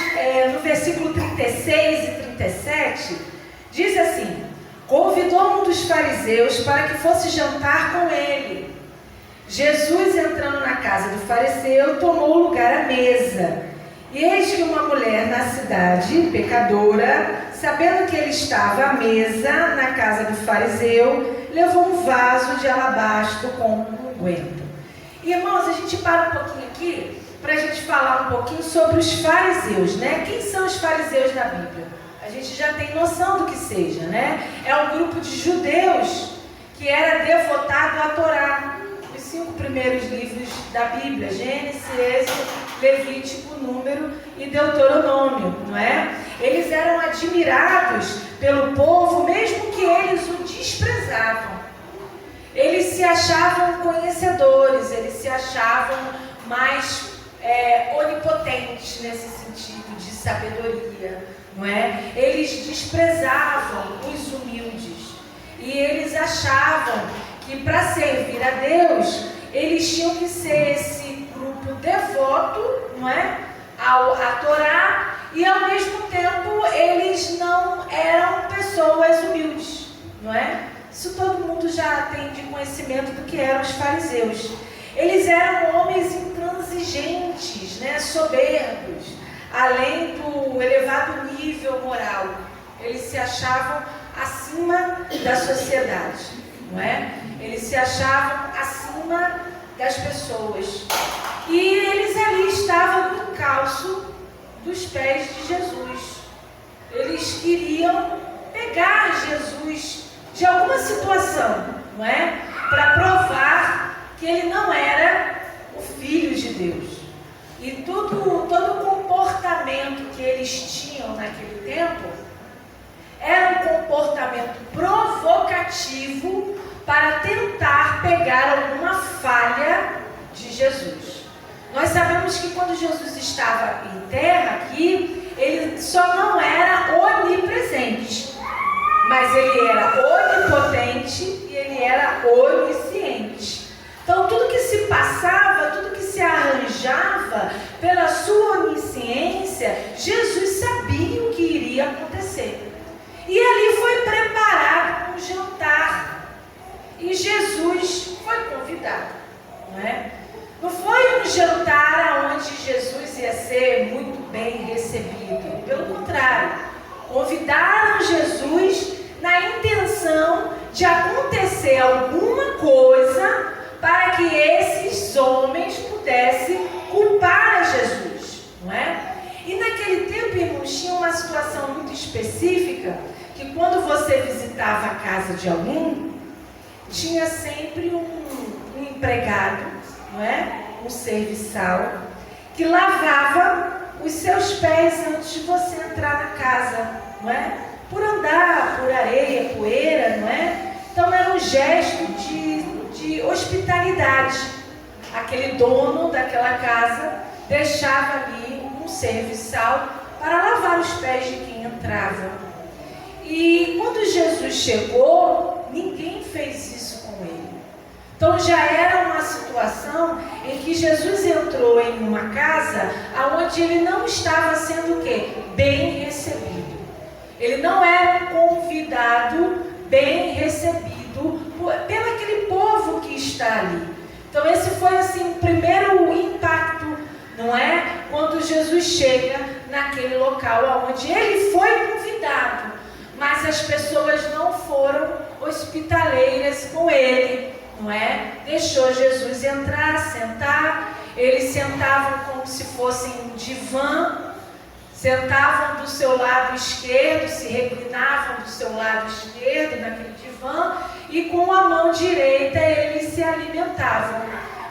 no versículo 36 e 37, diz assim: convidou um dos fariseus para que fosse jantar com ele. Jesus, entrando na casa do fariseu, tomou lugar à mesa. E eis que uma mulher na cidade, pecadora, sabendo que ele estava à mesa na casa do fariseu, levou um vaso de alabastro com unguento. Irmãos, a gente para um pouquinho aqui para a gente falar um pouquinho sobre os fariseus, né? Quem são os fariseus na Bíblia? A gente já tem noção do que seja, né? É um grupo de judeus que era devotado à Torá. Os 5 primeiros livros da Bíblia: Gênesis, Êxodo, Levítico, Número e Deuteronômio, não é? Eles eram admirados pelo povo, mesmo que eles o desprezavam. Eles se achavam conhecedores, eles se achavam mais onipotentes nesse sentido de sabedoria, não é? Eles desprezavam os humildes e eles achavam que para servir a Deus eles tinham que ser esse grupo devoto, não é? À Torá, e ao mesmo tempo eles não eram pessoas humildes, não é? Isso todo mundo já tem de conhecimento do que eram os fariseus. Eles eram homens intransigentes, né? Soberbos, além do elevado nível moral. Eles se achavam acima da sociedade, não é? Eles se achavam acima das pessoas. E eles ali estavam no calço dos pés de Jesus. Eles queriam pegar Jesus de alguma situação, não é? Para provar que ele não era o Filho de Deus. E todo o comportamento que eles tinham naquele tempo era um comportamento provocativo para tentar pegar alguma falha de Jesus. Nós sabemos que quando Jesus estava em terra aqui, ele só não era onipresente, mas ele era onipotente e ele era onisciente. Então tudo que se passava, tudo que se arranjava pela sua onisciência, Jesus sabia o que iria acontecer. E ali foi preparado um jantar. E Jesus foi convidado, não é? Não foi um jantar onde Jesus ia ser muito bem recebido. Pelo contrário, convidaram Jesus na intenção de acontecer alguma coisa para que esses homens pudessem culpar a Jesus, não é? E naquele tempo, irmãos, tinha uma situação muito específica, que quando você visitava a casa de alguém, tinha sempre um empregado, não é? Um serviçal, que lavava os seus pés antes de você entrar na casa, não é? Por andar por areia, poeira, não é? Então era um gesto de hospitalidade. Aquele dono daquela casa deixava ali um serviçal para lavar os pés de quem entrava. E quando Jesus chegou, ninguém fez isso com ele. Então já era uma situação em que Jesus entrou em uma casa onde ele não estava sendo o quê? Bem recebido. Ele não era convidado, bem recebido pelo aquele povo que está ali. Então esse foi assim o primeiro impacto, não é? Quando Jesus chega naquele local onde ele foi convidado, mas as pessoas não foram hospitaleiras com ele, não é? Deixou Jesus entrar, sentar. Eles sentavam como se fossem um divã, sentavam do seu lado esquerdo, se reclinavam do seu lado esquerdo naquele divã, e com a mão direita eles se alimentavam.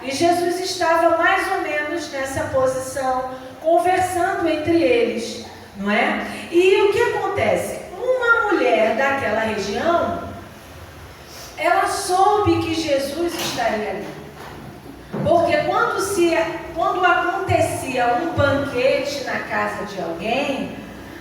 E Jesus estava mais ou menos nessa posição, conversando entre eles, não é? E o que acontece? Uma mulher daquela região, ela soube que Jesus estaria ali. Porque quando acontecia um banquete na casa de alguém,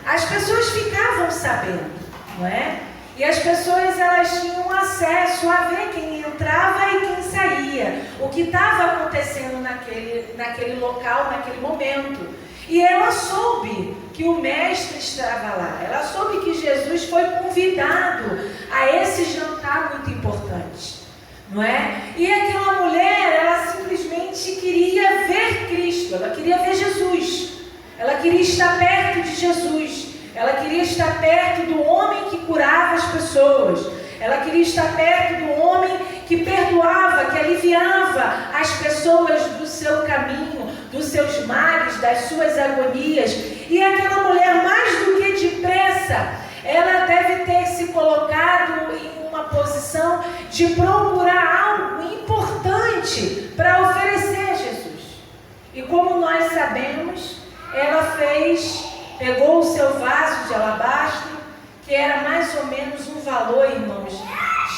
as pessoas ficavam sabendo, não é? E as pessoas, elas tinham acesso a ver quem entrava e quem saía, o que estava acontecendo naquele local, naquele momento. E ela soube que o mestre estava lá, ela soube que Jesus foi convidado a esse jantar muito importante, não é? E aquela mulher, ela simplesmente queria ver Cristo, ela queria ver Jesus, ela queria estar perto de Jesus. Ela queria estar perto do homem que curava as pessoas. Ela queria estar perto do homem que perdoava, que aliviava as pessoas do seu caminho, dos seus males, das suas agonias. E aquela mulher, mais do que depressa, ela deve ter se colocado em uma posição de procurar algo importante para oferecer a Jesus. E como nós sabemos, ela pegou o seu vaso de alabastro, que era mais ou menos um valor, irmãos,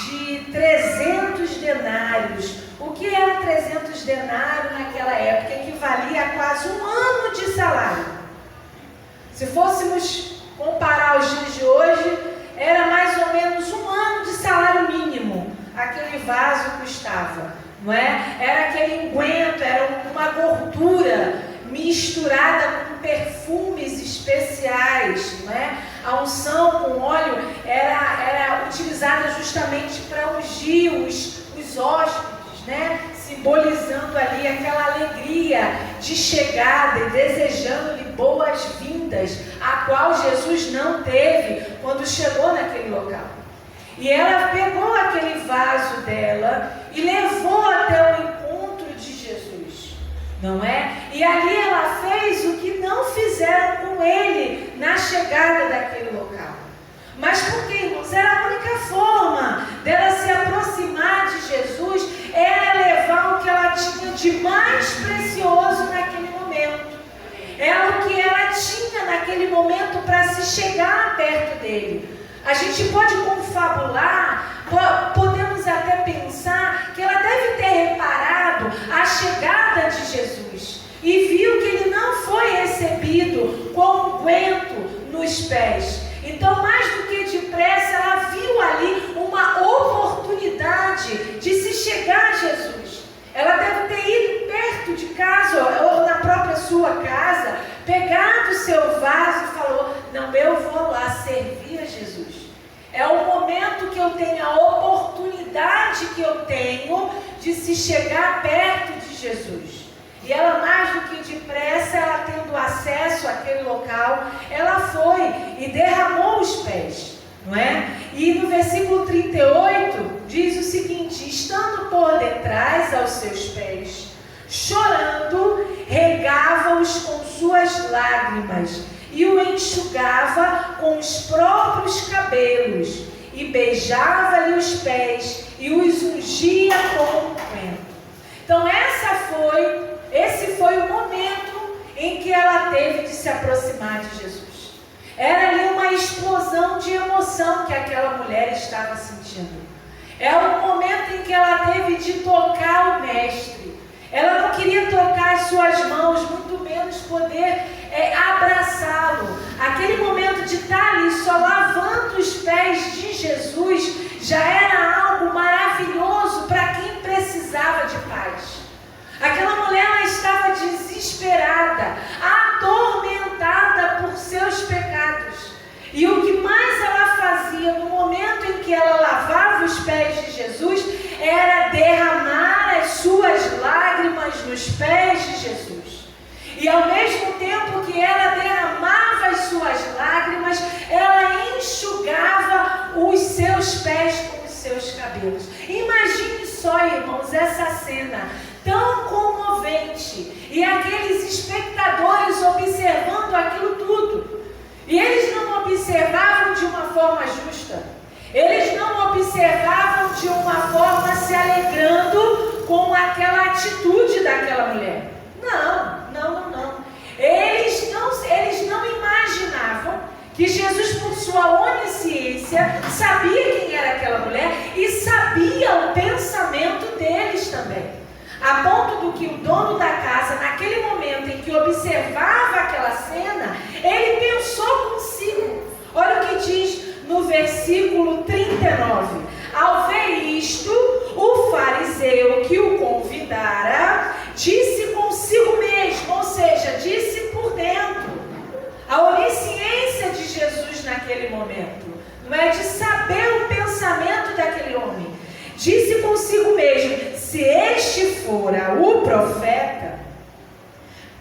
de 300 denários. O que era 300 denários naquela época? Equivalia a quase um ano de salário. Se fôssemos comparar os dias de hoje, era mais ou menos um ano de salário mínimo. Aquele vaso custava, não é? Era aquele unguento, era uma gordura misturada com perfumes especiais, não é? A unção com óleo era utilizada justamente para ungir os hóspedes, né? Simbolizando ali aquela alegria de chegada e desejando-lhe boas-vindas, a qual Jesus não teve quando chegou naquele local. E ela pegou aquele vaso dela e levou até o encontro de Jesus, não é? E ali ela fez o que não fizeram com ele na chegada daquele local. Mas por quê, irmãos? Era a única forma dela se aproximar de Jesus, era levar o que ela tinha de mais precioso naquele momento. Era o que ela tinha naquele momento para se chegar perto dele. A gente pode confabular, podemos até pensar que ela deve ter reparado a chegada de Jesus e viu que ele não foi recebido com unguento nos pés. Então, mais do que depressa, ela viu ali uma oportunidade de se chegar a Jesus. Ela deve ter ido perto de casa, ou na própria sua casa, pegado o seu vaso e falou: não, eu vou lá servir a Jesus. É o momento que eu tenho, a oportunidade que eu tenho de se chegar perto de Jesus. E ela, mais do que depressa, ela tendo acesso àquele local, ela foi e derramou os pés, não é? E no versículo 38 diz o seguinte: estando por detrás aos seus pés, chorando, regava-os com suas lágrimas e o enxugava com os próprios cabelos e beijava-lhe os pés e os ungia com unguento. Então esse foi o momento em que ela teve de se aproximar de Jesus. Era ali uma explosão de emoção que aquela mulher estava sentindo. É o momento em que ela teve de tocar o mestre. Ela não queria tocar as suas mãos, muito menos poder abraçá-lo. Aquele momento de estar ali só lavando os pés de Jesus já era algo maravilhoso para quem precisava de paz. Aquela mulher, ela estava desesperada, atormentada por seus pecados. E o que mais ela fazia no momento em que ela lavava os pés de Jesus era derramar as suas lágrimas nos pés de Jesus. E ao mesmo tempo que ela derramava as suas lágrimas, ela enxugava os seus pés com os seus cabelos. Imagine só, irmãos, essa cena tão comovente e aqueles espectadores observando aquilo tudo. E eles não observavam de uma forma justa. Eles não observavam de uma forma se alegrando com aquela atitude daquela mulher. Não. Eles não imaginavam que Jesus, por sua onisciência, sabia quem era aquela mulher e sabia o pensamento deles também. A ponto do que o dono da casa, naquele momento em que observava aquela cena, ele pensou consigo no versículo 39. Ao ver isto, o fariseu que o convidara disse consigo mesmo, ou seja, disse por dentro. A onisciência de Jesus naquele momento, não é de saber o pensamento daquele homem. Disse consigo mesmo: se este fora o profeta,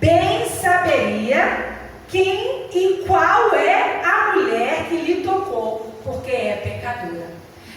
bem saberia quem e qual é a mulher que lhe tocou, porque é pecadora.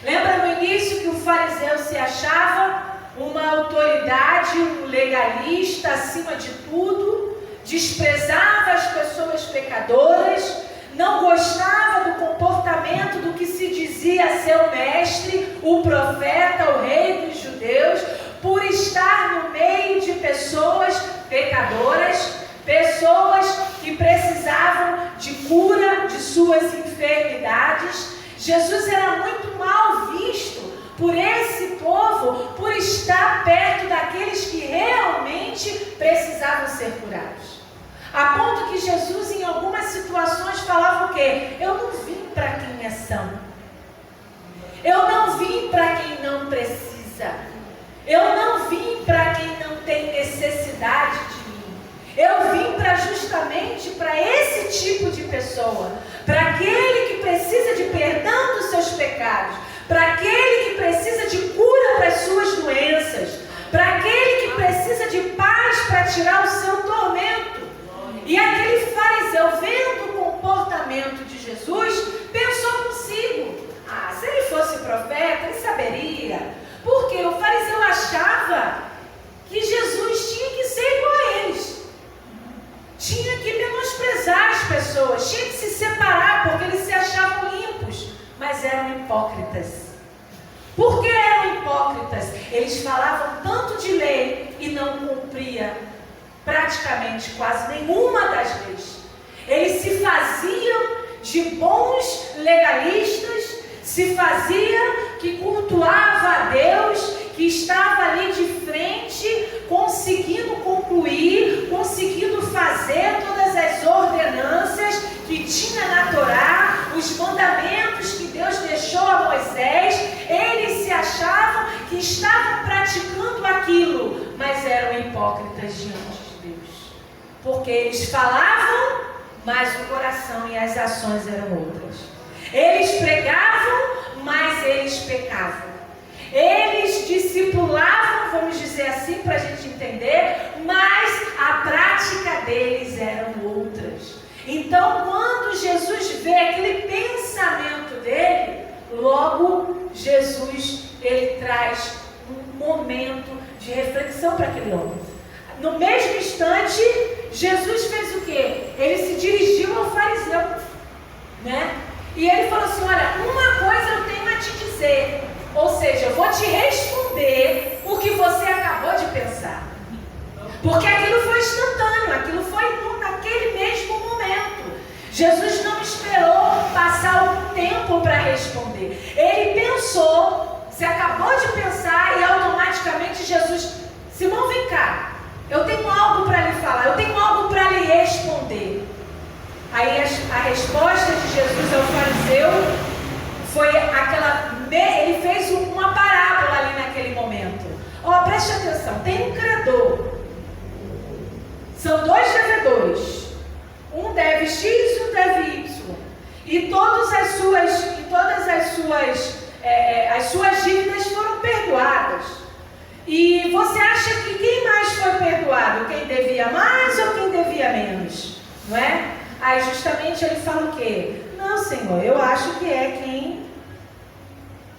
Lembra no início que o fariseu se achava uma autoridade, um legalista acima de tudo, desprezava as pessoas pecadoras, não gostava do comportamento do que se dizia ser o mestre, o profeta, o rei dos judeus, por estar no meio de pessoas pecadoras, pessoas que precisavam de cura de suas enfermidades. Jesus era muito mal visto por esse povo, por estar perto daqueles que realmente precisavam ser curados. A ponto que Jesus, em algumas situações, falava o quê? Eu não vim para quem é são. Eu não vim para quem não precisa. Eu não vim para quem não tem necessidade de mim. Eu vim justamente para esse tipo de pessoa. Para aquele que precisa de perdão dos seus pecados. Para aquele que precisa de cura para as suas doenças. Para aquele que precisa de paz para tirar o seu tormento. E aquele fariseu, vendo o comportamento de Jesus, pensou consigo: se ele fosse profeta, ele saberia. Porque o fariseu achava que Jesus tinha que ser igual a eles. Tinha que menosprezar as pessoas, tinha que se separar, porque eles se achavam limpos, mas eram hipócritas. Por que eram hipócritas? Eles falavam tanto de lei e não cumpriam praticamente quase nenhuma das leis. Eles se faziam de bons legalistas, se faziam que cultuava a Deus, que estava ali de frente, conseguindo concluir, conseguindo fazer todas as ordenâncias que tinha na Torá, os mandamentos que Deus deixou a Moisés. Eles se achavam que estavam praticando aquilo, mas eram hipócritas diante de Deus, porque eles falavam, mas o coração e as ações eram outras. Eles pregavam, mas eles pecavam. Eles discipulavam, vamos dizer assim, para a gente entender, mas a prática deles eram outras. Então, quando Jesus vê aquele pensamento dele, logo Jesus, ele traz um momento de reflexão para aquele homem. No mesmo instante, Jesus fez o quê? Ele se dirigiu ao fariseu, né? E ele falou assim: olha, uma coisa eu tenho a te dizer. Ou seja, eu vou te responder o que você acabou de pensar. Porque aquilo foi instantâneo, aquilo foi naquele mesmo momento. Jesus não esperou passar algum tempo para responder. Ele pensou, você acabou de pensar, e automaticamente Jesus: Simão, vem cá, eu tenho algo para lhe falar, eu tenho algo para lhe responder. Aí a resposta de Jesus ao fariseu foi aquela. Ele fez uma parábola ali naquele momento. Preste atenção, tem um credor. São dois devedores. Um deve X e um deve Y. E todas as suas dívidas foram perdoadas. E você acha que quem mais foi perdoado? Quem devia mais ou quem devia menos? Não é? Aí justamente ele fala o quê? Não, Senhor, eu acho que é quem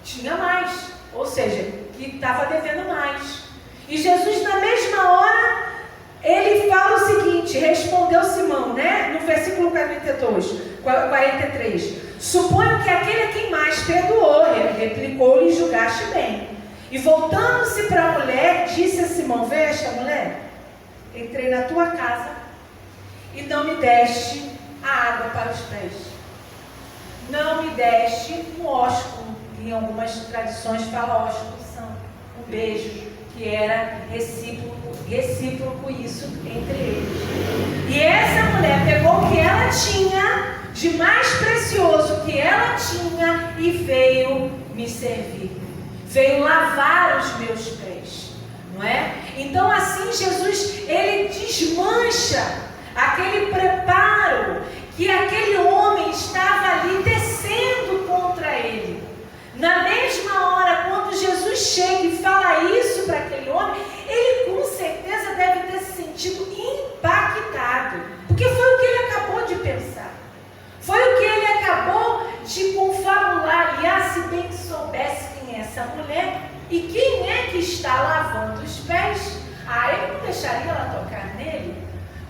tinha mais, ou seja, que estava devendo mais. E Jesus, na mesma hora, ele fala o seguinte: respondeu Simão, né? No versículo 43: suponho que aquele a quem mais perdoou, replicou-lhe: julgaste bem. E voltando-se para a mulher, disse a Simão: vê esta mulher? Entrei na tua casa e não me deste a água para os pés. Não me deste um ósculo. Em algumas tradições fala ósculo santo, um beijo, que era recíproco isso entre eles. E essa mulher pegou o que ela tinha, de mais precioso que ela tinha e veio me servir. Veio lavar os meus pés, não é? Então assim Jesus, ele desmancha aquele preparo que aquele homem estava ali tecendo contra ele. Na mesma hora, quando Jesus chega e fala isso para aquele homem, ele com certeza deve ter se sentido impactado, porque foi o que ele acabou de pensar, foi o que ele acabou de confabular. E se bem que soubesse quem é essa mulher e quem é que está lavando os pés, ele não deixaria ela tocar nele,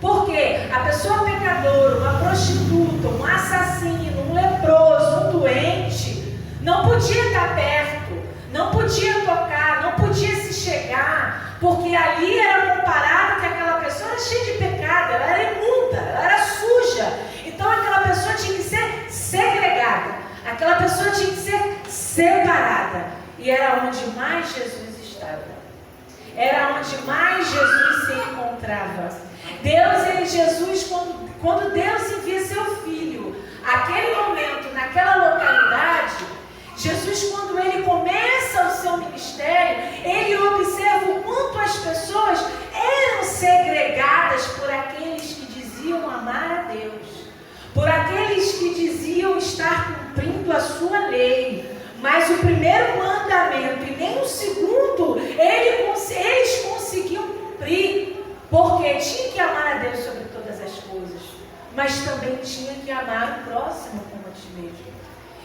porque a pessoa pecadora, uma prostituta, um assassino, um leproso, um doente, não podia estar perto, não podia tocar, não podia se chegar, porque ali era comparado que aquela pessoa era cheia de pecado, ela era imunda, ela era suja. Então aquela pessoa tinha que ser segregada, aquela pessoa tinha que ser separada. E era onde mais Jesus estava, era onde mais Jesus se encontrava. Jesus, quando Deus envia seu filho, aquele momento, naquela localidade, Jesus, quando ele começa o seu ministério, ele observa o quanto as pessoas eram segregadas por aqueles que diziam amar a Deus, por aqueles que diziam estar cumprindo a sua lei, mas o primeiro mandamento e nem o segundo eles conseguiam cumprir, porque tinha que amar a Deus sobre todas as coisas, mas também tinha que amar o próximo como a ti mesmo.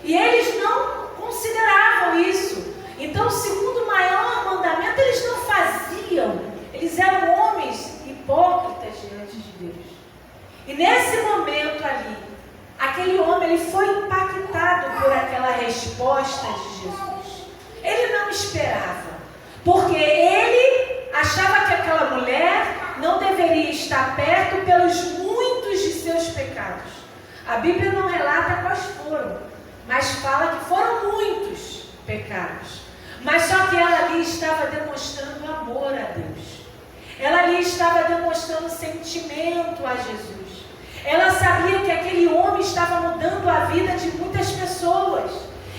E eles não consideravam isso. Então, o segundo maior mandamento eles não faziam. Eles eram homens hipócritas diante de Deus. E nesse momento ali, aquele homem ele foi impactado por aquela resposta de Jesus. Ele não esperava, porque ele achava que aquela mulher não deveria estar perto pelos muitos de seus pecados. A Bíblia não relata quais foram, mas fala que foram muitos pecados. Mas só que ela ali estava demonstrando amor a Deus. Ela ali estava demonstrando sentimento a Jesus. Ela sabia que aquele homem estava mudando a vida de muitas pessoas.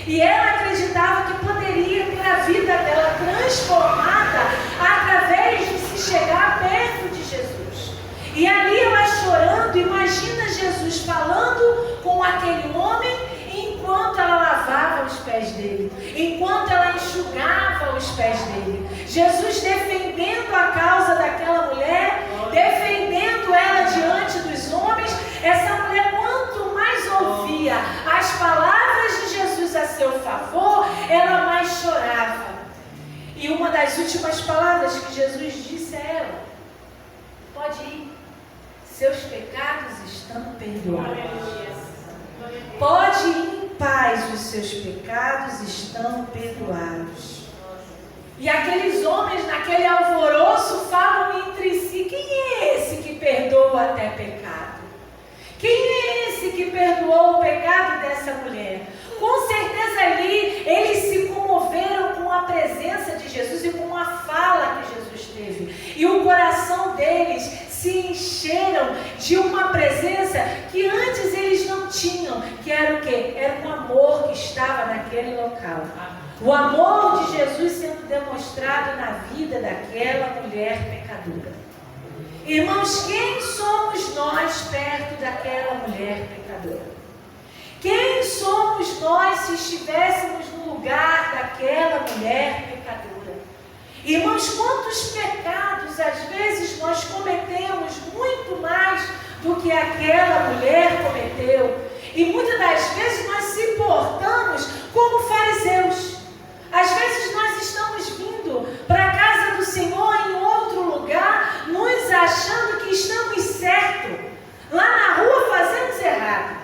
E ela acreditava que poderia ter a vida dela transformada através de se chegar perto de Jesus. E ali ela chorando, imagina Jesus falando com aquele homem enquanto ela lavava os pés dele, enquanto ela enxugava os pés dele. Jesus defendendo a causa daquela mulher, defendendo ela diante dos homens. Essa mulher, quanto mais ouvia as palavras de Jesus a seu favor, ela mais chorava. E uma das últimas palavras que Jesus disse a ela: pode ir, seus pecados estão perdoados. Pode ir em paz, os seus pecados estão perdoados. E aqueles homens, naquele alvoroço, falam entre si: quem é esse que perdoa até pecado? Quem é esse que perdoou o pecado dessa mulher? Com certeza ali, eles se comoveram com a presença de Jesus e com a fala que Jesus teve. E o coração deles se encheram de uma presença que antes eles não tinham, que era o quê? Era um amor que estava naquele local. O amor de Jesus sendo demonstrado na vida daquela mulher pecadora. Irmãos, quem somos nós perto daquela mulher pecadora? Quem somos nós se estivéssemos no lugar daquela mulher pecadora? Irmãos, quantos pecados às vezes nós cometemos muito mais do que aquela mulher cometeu? E muitas das vezes nós se portamos como fariseus. Às vezes nós estamos vindo para a casa do Senhor em outro lugar, nos achando que estamos certos. Lá na rua fazemos errado.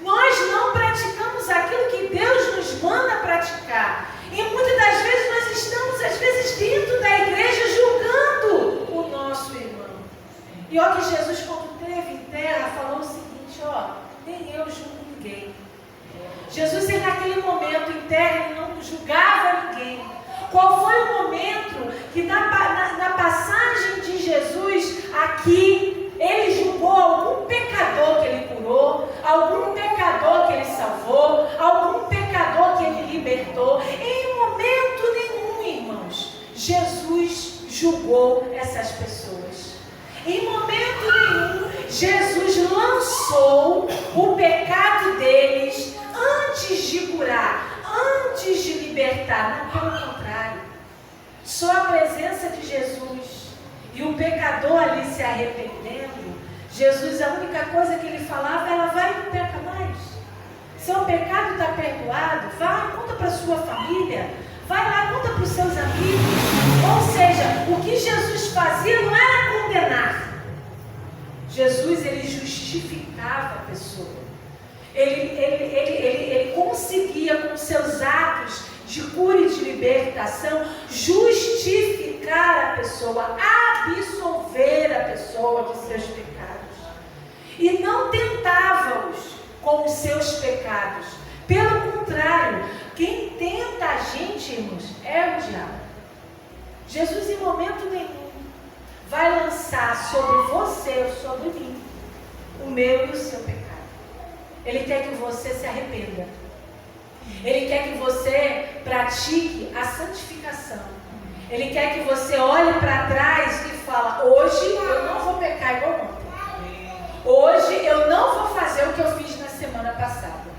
Nós não praticamos aquilo que Deus nos manda praticar. E muitas das vezes nós estamos, às vezes, dentro da igreja julgando o nosso irmão. E olha que Jesus, quando esteve em terra, falou o seguinte: nem eu julgo ninguém. Jesus, naquele momento em terra, ele não julgava ninguém. Qual foi o momento que na passagem de Jesus aqui, ele julgou algum pecador que ele curou, algum pecador Jesus julgou essas pessoas. Em momento nenhum, Jesus lançou o pecado deles antes de curar, antes de libertar. Não, pelo contrário. Só a presença de Jesus e o pecador ali se arrependendo, Jesus, a única coisa que ele falava, ela vai e não peca mais. Seu pecado está perdoado, vai, conta para sua família, vai lá, conta para os seus amigos. Ou seja, o que Jesus fazia não era condenar. Jesus, ele justificava a pessoa. Ele conseguia, com seus atos de cura e de libertação, justificar a pessoa, absolver a pessoa dos seus pecados. E não tentava-os com os seus pecados. Pelo contrário, quem tenta a gente, irmãos, é o diabo. Jesus, em momento nenhum, vai lançar sobre você ou sobre mim o meu e o seu pecado. Ele quer que você se arrependa. Ele quer que você pratique a santificação. Ele quer que você olhe para trás e fale: hoje eu não vou pecar igual ontem. Hoje eu não vou fazer o que eu fiz na semana passada.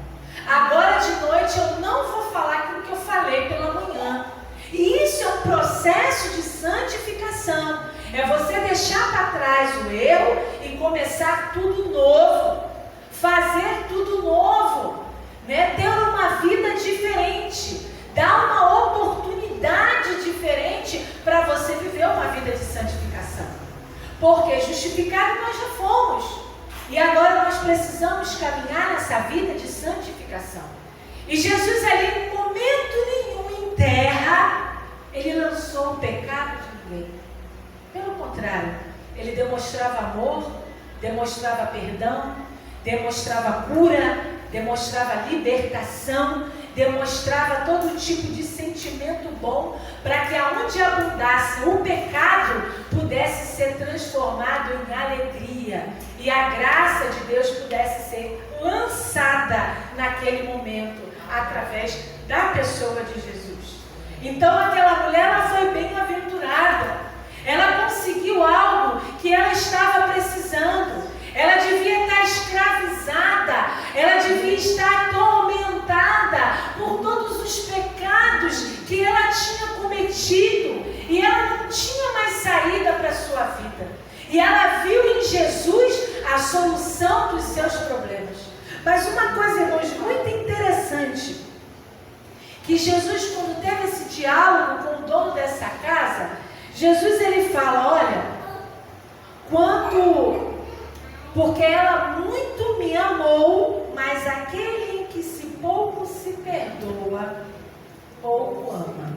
Agora de noite eu não vou falar aquilo que eu falei pela manhã. E isso é um processo de santificação. É você deixar para trás o erro e começar tudo novo. Fazer tudo novo, né? Ter uma vida diferente, dar uma oportunidade diferente para você viver uma vida de santificação. Porque justificados nós já fomos. E agora nós precisamos caminhar nessa vida de santificação. E Jesus ali, em momento nenhum em terra, ele lançou o pecado de ninguém. Pelo contrário, ele demonstrava amor, demonstrava perdão, demonstrava cura, demonstrava libertação, demonstrava todo tipo de sentimento bom, para que aonde abundasse o pecado pudesse ser transformado em alegria e a graça de Deus pudesse ser lançada naquele momento através da pessoa de Jesus. Então aquela mulher, ela foi bem-aventurada, ela conseguiu algo que ela estava precisando. Ela devia estar escravizada, ela devia estar atormentada por todos os pecados que ela tinha cometido, e ela não tinha mais saída para a sua vida. E ela viu em Jesus a solução dos seus problemas. Mas uma coisa, irmãos, muito interessante, que Jesus, quando teve esse diálogo com o dono dessa casa, Jesus, ele fala: olha, porque ela muito me amou, mas aquele que se pouco se perdoa, pouco ama.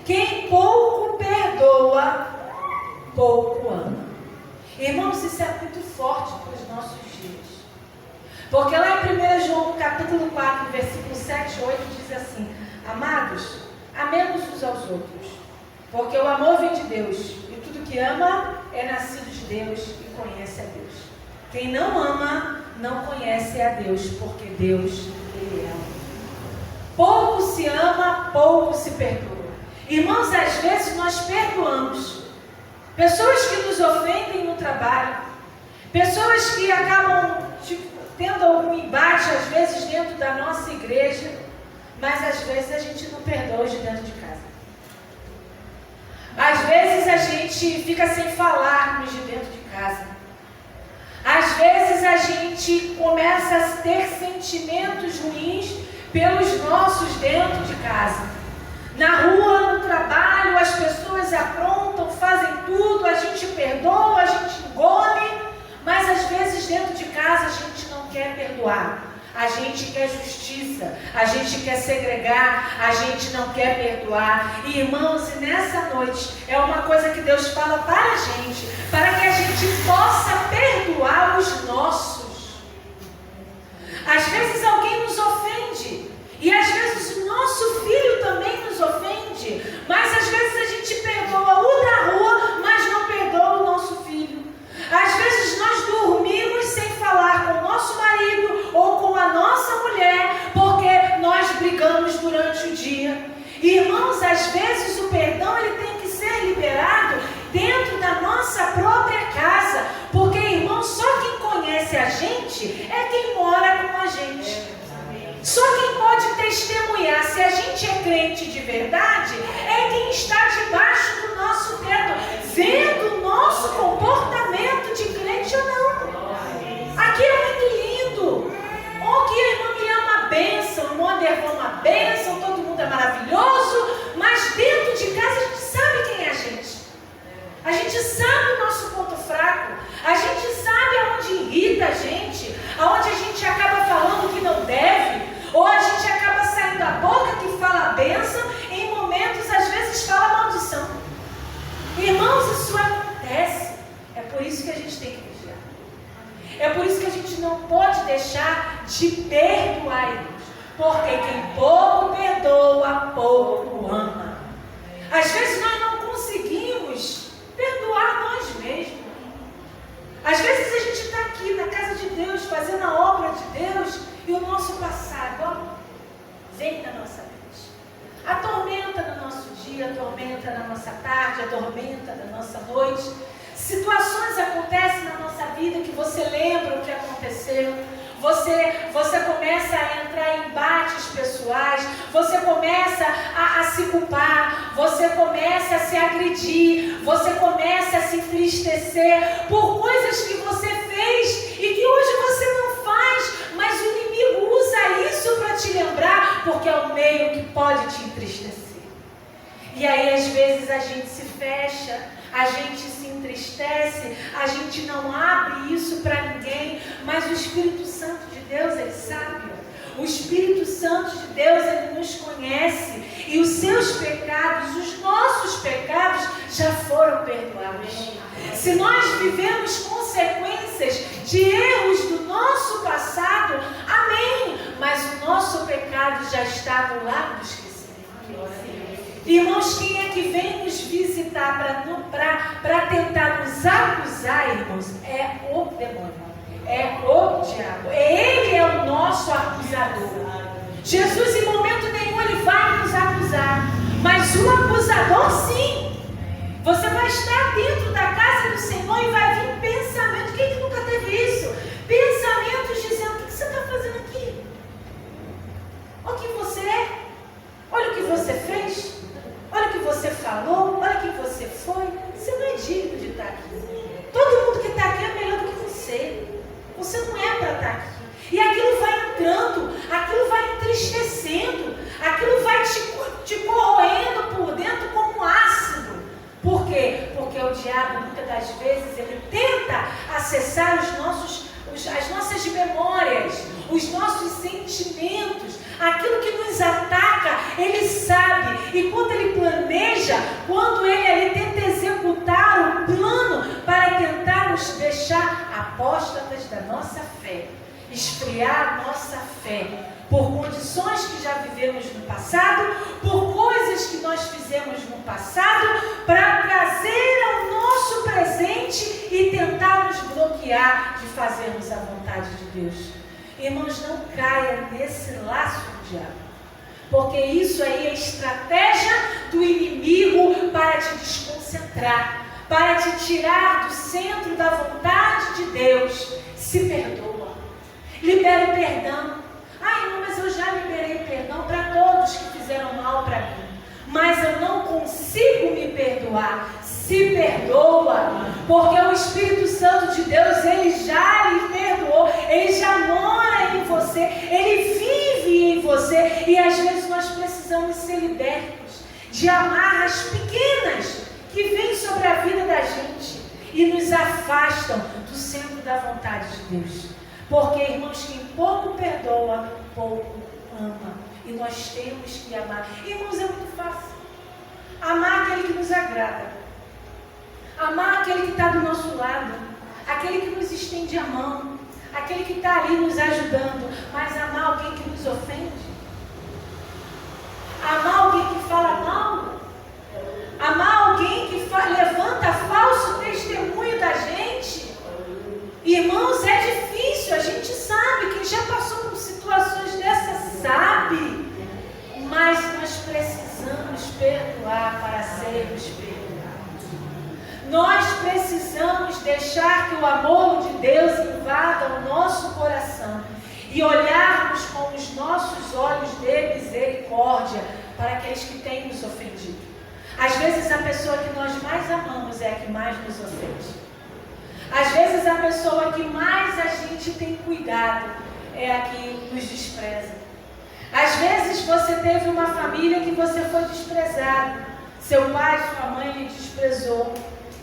Quem pouco perdoa, pouco ama. Irmãos, isso é muito forte para os nossos dias. Porque lá em 1 João, capítulo 4, versículo 7 e 8, diz assim: amados, amemos uns aos outros, porque o amor vem de Deus, e tudo que ama é nascido de Deus e conhece a Deus. Quem não ama, não conhece a Deus, porque Deus, Ele é amor. Pouco se ama, pouco se perdoa. Irmãos, às vezes nós perdoamos pessoas que nos ofendem no trabalho, pessoas que acabam tendo algum embate, às vezes dentro da nossa igreja, mas às vezes a gente não perdoa de dentro de casa. Às vezes a gente fica sem falar de dentro de casa. Às vezes a gente começa a ter sentimentos ruins pelos nossos dentro de casa. Na rua, no trabalho, as pessoas aprontam, fazem tudo, a gente perdoa, a gente engole, mas às vezes dentro de casa a gente não quer perdoar. A gente quer justiça, a gente quer segregar, a gente não quer perdoar. E irmãos, e nessa noite é uma coisa que Deus fala para a gente, para que a gente possa perdoar os nossos. Às vezes alguém nos ofende, e às vezes o nosso filho também nos ofende, mas às vezes a gente perdoa o da rua, mas não perdoa o nosso filho. Às vezes nós dormimos sem falar com o nosso marido ou com a nossa mulher, porque nós brigamos durante o dia. Irmãos, às vezes o perdão testemunhar se a gente é crente de verdade é quem está debaixo do nosso teto, vendo o nosso comportamento de crente ou não. Aqui é muito lindo. Que a irmã Miriam é uma bênção, o irmão Anderson é uma bênção, todo mundo é maravilhoso, mas dentro de casa a gente sabe quem é a gente. A gente sabe o nosso ponto fraco, a gente sabe aonde irrita a gente, aonde a gente acaba falando o que não deve, ou a gente acaba saindo da boca que fala a bênção, e em momentos às vezes fala maldição. Irmãos, isso acontece. É por isso que a gente tem que vigiar. É por isso que a gente não pode deixar de perdoar, irmãos. Porque quem pouco perdoa, pouco ama. Às vezes nós não conseguimos perdoar nós mesmos. Às vezes a gente está aqui na casa de Deus, fazendo a obra de Deus, e o nosso passado, ó, vem na nossa mente. Atormenta no nosso dia, atormenta na nossa tarde, atormenta na nossa noite. Situações acontecem na nossa vida que você lembra o que aconteceu. Você começa a entrar em embates pessoais, você começa a se culpar, você começa a se agredir, você começa a se entristecer por coisas que você fez e que hoje você não faz, mas o inimigo usa isso para te lembrar, porque é o meio que pode te entristecer. E aí às vezes a gente se fecha, a gente se entristece, a gente não abre isso para ninguém, mas o Espírito Santo de Deus, ele sabe. O Espírito Santo de Deus, ele nos conhece, e os seus pecados, os nossos pecados já foram perdoados. Se nós vivemos consequências de erros do nosso passado, amém, mas o nosso pecado já está no lago do esquecimento. Irmãos, quem é que vem nos visitar para tentar nos acusar, irmãos? É o demônio, é o diabo. Ele é o nosso acusador. Jesus, em momento nenhum, ele vai nos acusar, mas o acusador, sim. Você vai estar dentro da casa do Senhor e vai vir pensamento. Quem que nunca teve isso? Pensamentos dizendo: o que você está fazendo aqui? Olha quem você é, olha o que você fez. Olha o que você falou, olha quem você foi. Você não é digno de estar aqui. Todo mundo que está aqui é melhor do que você. Você não é para estar aqui. E aquilo vai entrando, aquilo vai entristecendo, aquilo vai te corroendo por dentro como um ácido. Por quê? Porque o diabo, muitas das vezes, ele tenta acessar as nossas memórias, os nossos sentimentos, aquilo que nos ataca, ele sabe, e quando ele planeja, quando ele tenta executar o plano para tentar nos deixar apóstatas da nossa fé, esfriar a nossa fé, por condições que já vivemos no passado, por coisas que nós fizemos no passado, para trazer ao nosso presente e tentar nos bloquear de fazermos a vontade de Deus. Irmãos, não caia nesse laço do diabo, porque isso aí é estratégia do inimigo para te desconcentrar, para te tirar do centro da vontade de Deus. Se perdoa, libera o perdão. Irmão, mas eu já liberei o perdão para todos que fizeram mal para mim, mas eu não consigo me perdoar. Se perdoa, porque o Espírito Santo de Deus, ele já lhe perdoou, ele já mora em você, ele vive em você, e às vezes nós precisamos ser libertos de amarras pequenas que vêm sobre a vida da gente e nos afastam do centro da vontade de Deus. Porque, irmãos, quem pouco perdoa, pouco ama, e nós temos que amar. Irmãos, é muito fácil amar aquele que nos agrada, amar aquele que está do nosso lado, aquele que nos estende a mão, aquele que está ali nos ajudando, mas amar alguém que nos ofende, amar alguém que fala mal, amar alguém que levanta falso testemunho da gente. Irmãos, é difícil, a gente sabe, quem já passou por situações dessas sabe, mas nós precisamos perdoar para sermos perdoados. Nós precisamos deixar que o amor de Deus invada o nosso coração e olharmos com os os nossos olhos dê misericórdia para aqueles que têm nos ofendido. Às vezes a pessoa que nós mais amamos é a que mais nos ofende. Às vezes a pessoa que mais a gente tem cuidado é a que nos despreza. Às vezes você teve uma família que você foi desprezado. Seu pai, sua mãe lhe desprezou.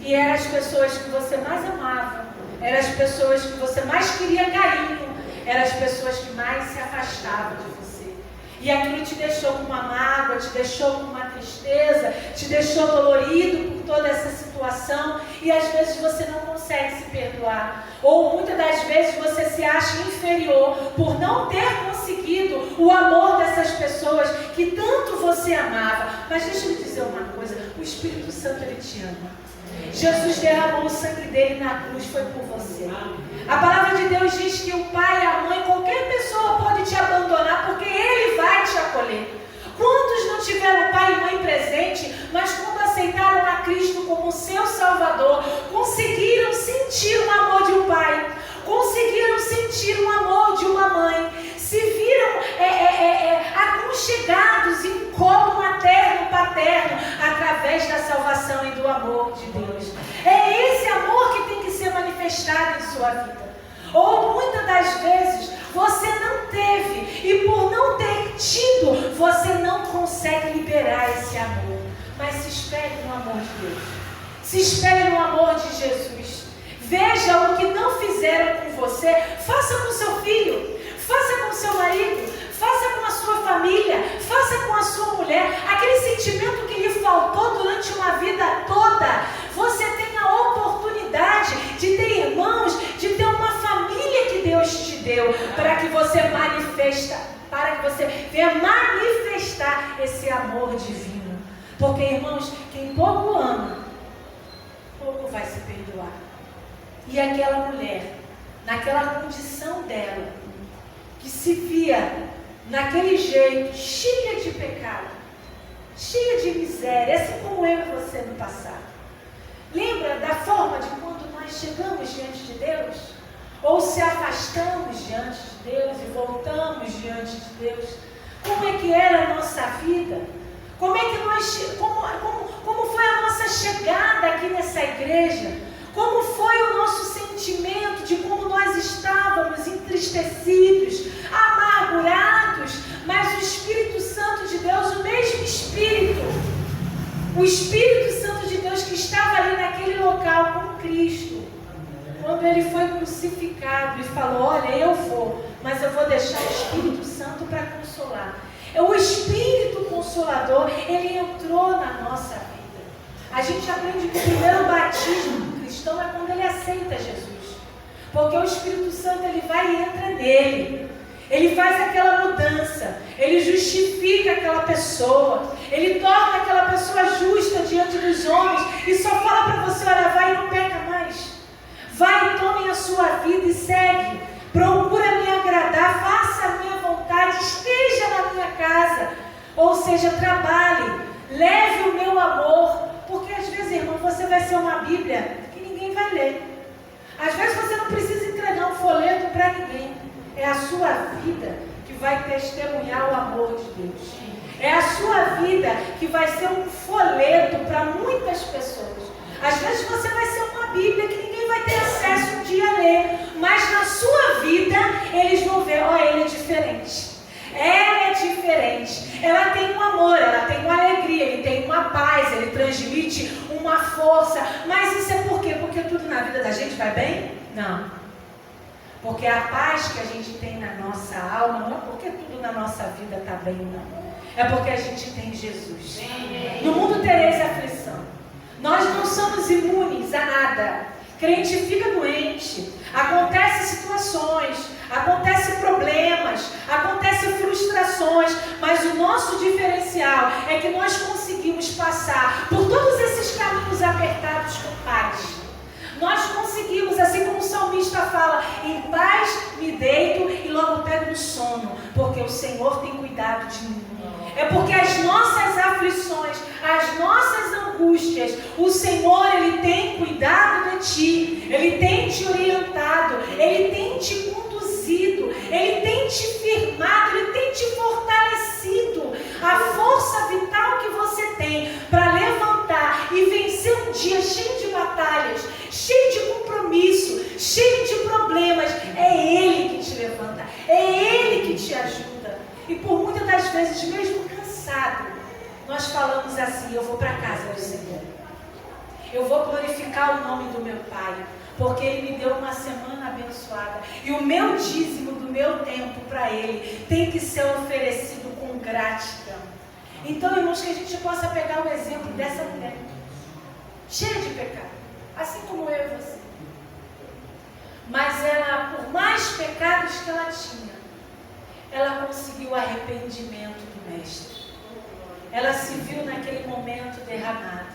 E eram as pessoas que você mais amava. Eram as pessoas que você mais queria carinho. Eram as pessoas que mais se afastavam de você. E aquilo te deixou com uma mágoa, te deixou com uma tristeza, te deixou dolorido por toda essa situação. E às vezes você não consegue se perdoar. Ou muitas das vezes você se acha inferior por não ter conseguido o amor dessas pessoas que tanto você amava. Mas deixa eu lhe dizer uma coisa, o Espírito Santo, ele te ama. Jesus derramou o sangue dele na cruz, foi por você. A palavra de Deus diz que o pai e a mãe, qualquer pessoa pode te abandonar porque ele vai te acolher. Quantos não tiveram pai e mãe presente, mas quando aceitaram a Cristo como seu Salvador, conseguiram sentir o amor de um pai, conseguiram sentir o amor de uma mãe, se viram aconchegados em um colo materno, paterno, através da salvação e do amor de Deus. É esse amor que tem que ser manifestado em sua vida. Ou muitas das vezes você não teve, e por não ter tido, você não consegue liberar esse amor. Mas se espelhe no amor de Deus. Se espelhe no amor de Jesus. Veja o que não fizeram com você, faça com seu filho, faça com seu marido, faça com a sua família, faça com a sua mulher. Aquele sentimento que lhe faltou durante uma vida toda, você tem a oportunidade de ter irmãos, de ter uma família que Deus te deu, para que você venha manifestar esse amor divino. Porque, irmãos, quem pouco ama, pouco vai se perdoar. E aquela mulher, naquela condição dela, que se via naquele jeito, cheia de pecado, cheia de miséria, assim como eu e você no passado. Lembra da forma de quando nós chegamos diante de Deus? Ou se afastamos diante de Deus e voltamos diante de Deus? Como é que era a nossa vida? Como foi a nossa chegada aqui nessa igreja? Como foi o nosso sentimento de como nós estávamos entristecidos, amargurados, mas o Espírito Santo de Deus, o mesmo Espírito, o Espírito Santo de Deus que estava ali naquele local com Cristo, quando ele foi crucificado e falou: olha, eu vou, mas eu vou deixar o Espírito Santo para consolar. O Espírito Consolador, ele entrou na nossa vida. A gente aprende que o primeiro batismo do cristão é quando ele aceita Jesus. Porque o Espírito Santo, ele vai e entra nele. Ele faz aquela mudança. Ele justifica aquela pessoa. Ele torna aquela pessoa justa diante dos homens. E só fala para você: olha, vai e não peca mais. Vai e tome a sua vida e segue. Procura me agradar, faça a minha vontade, esteja na minha casa. Ou seja, trabalhe, leve o meu amor. Porque às vezes, irmão, você vai ser uma Bíblia que ninguém vai ler. Às vezes você não precisa entregar um folheto para ninguém. É a sua vida que vai testemunhar o amor de Deus. É a sua vida que vai ser um folheto para muitas pessoas. Às vezes você vai ser uma Bíblia que ninguém vai ter acesso um dia a ler. Mas na sua vida, eles vão ver: ó, ele é diferente. Ela é diferente, ela tem um amor, ela tem uma alegria, ele tem uma paz, ele transmite uma força. Mas isso é por quê? Porque tudo na vida da gente vai bem? Não. Porque a paz que a gente tem na nossa alma não é porque tudo na nossa vida está bem, não. É porque a gente tem Jesus. No mundo tereis aflição. Nós não somos imunes a nada. Crente fica doente, acontecem situações, acontecem problemas, acontecem frustrações, mas o nosso diferencial é que nós conseguimos passar por todos esses caminhos apertados com paz. Nós conseguimos, assim como o salmista fala: em paz me deito e logo pego no sono, porque o Senhor tem cuidado de mim. É porque as nossas aflições, as nossas angústias, o Senhor, ele tem cuidado de ti, ele tem te orientado, ele tem te conduzido conduzido, Ele tem te firmado, Ele tem te fortalecido. A força vital que você tem para levantar e vencer um dia cheio de batalhas, cheio de compromisso, cheio de problemas, é Ele que te levanta, é Ele que te ajuda. E por muitas das vezes, mesmo cansado, nós falamos assim: eu vou para a casa do Senhor, eu vou glorificar o nome do meu Pai, porque Ele me deu uma semana abençoada, e o meu dízimo do meu tempo para Ele tem que ser oferecido com gratidão. Então, irmãos, que a gente possa pegar o exemplo dessa mulher, cheia de pecado, assim como eu e você. Mas ela, por mais pecados que ela tinha, ela conseguiu o arrependimento do Mestre. Ela se viu naquele momento derramada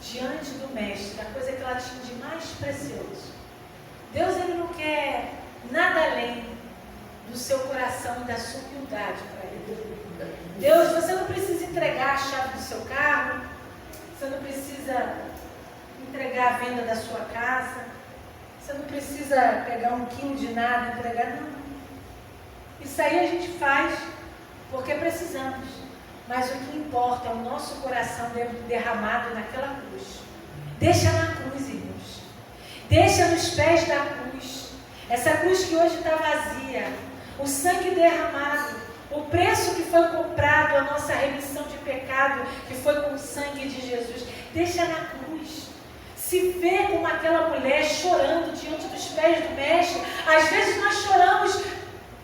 diante do Mestre, a coisa que ela tinha de mais precioso. Deus, Ele não quer nada além do seu coração e da sua humildade para Ele. Deus, você não precisa entregar a chave do seu carro, você não precisa entregar a venda da sua casa, você não precisa pegar 1 quilo de nada e entregar, não. Isso aí a gente faz porque precisamos. Mas o que importa é o nosso coração derramado naquela cruz. Deixa na cruz, irmãos. Deixa nos pés da cruz. Essa cruz que hoje está vazia. O sangue derramado. O preço que foi comprado, a nossa remissão de pecado, que foi com o sangue de Jesus. Deixa na cruz. Se vê como aquela mulher chorando diante dos pés do Mestre. Às vezes nós choramos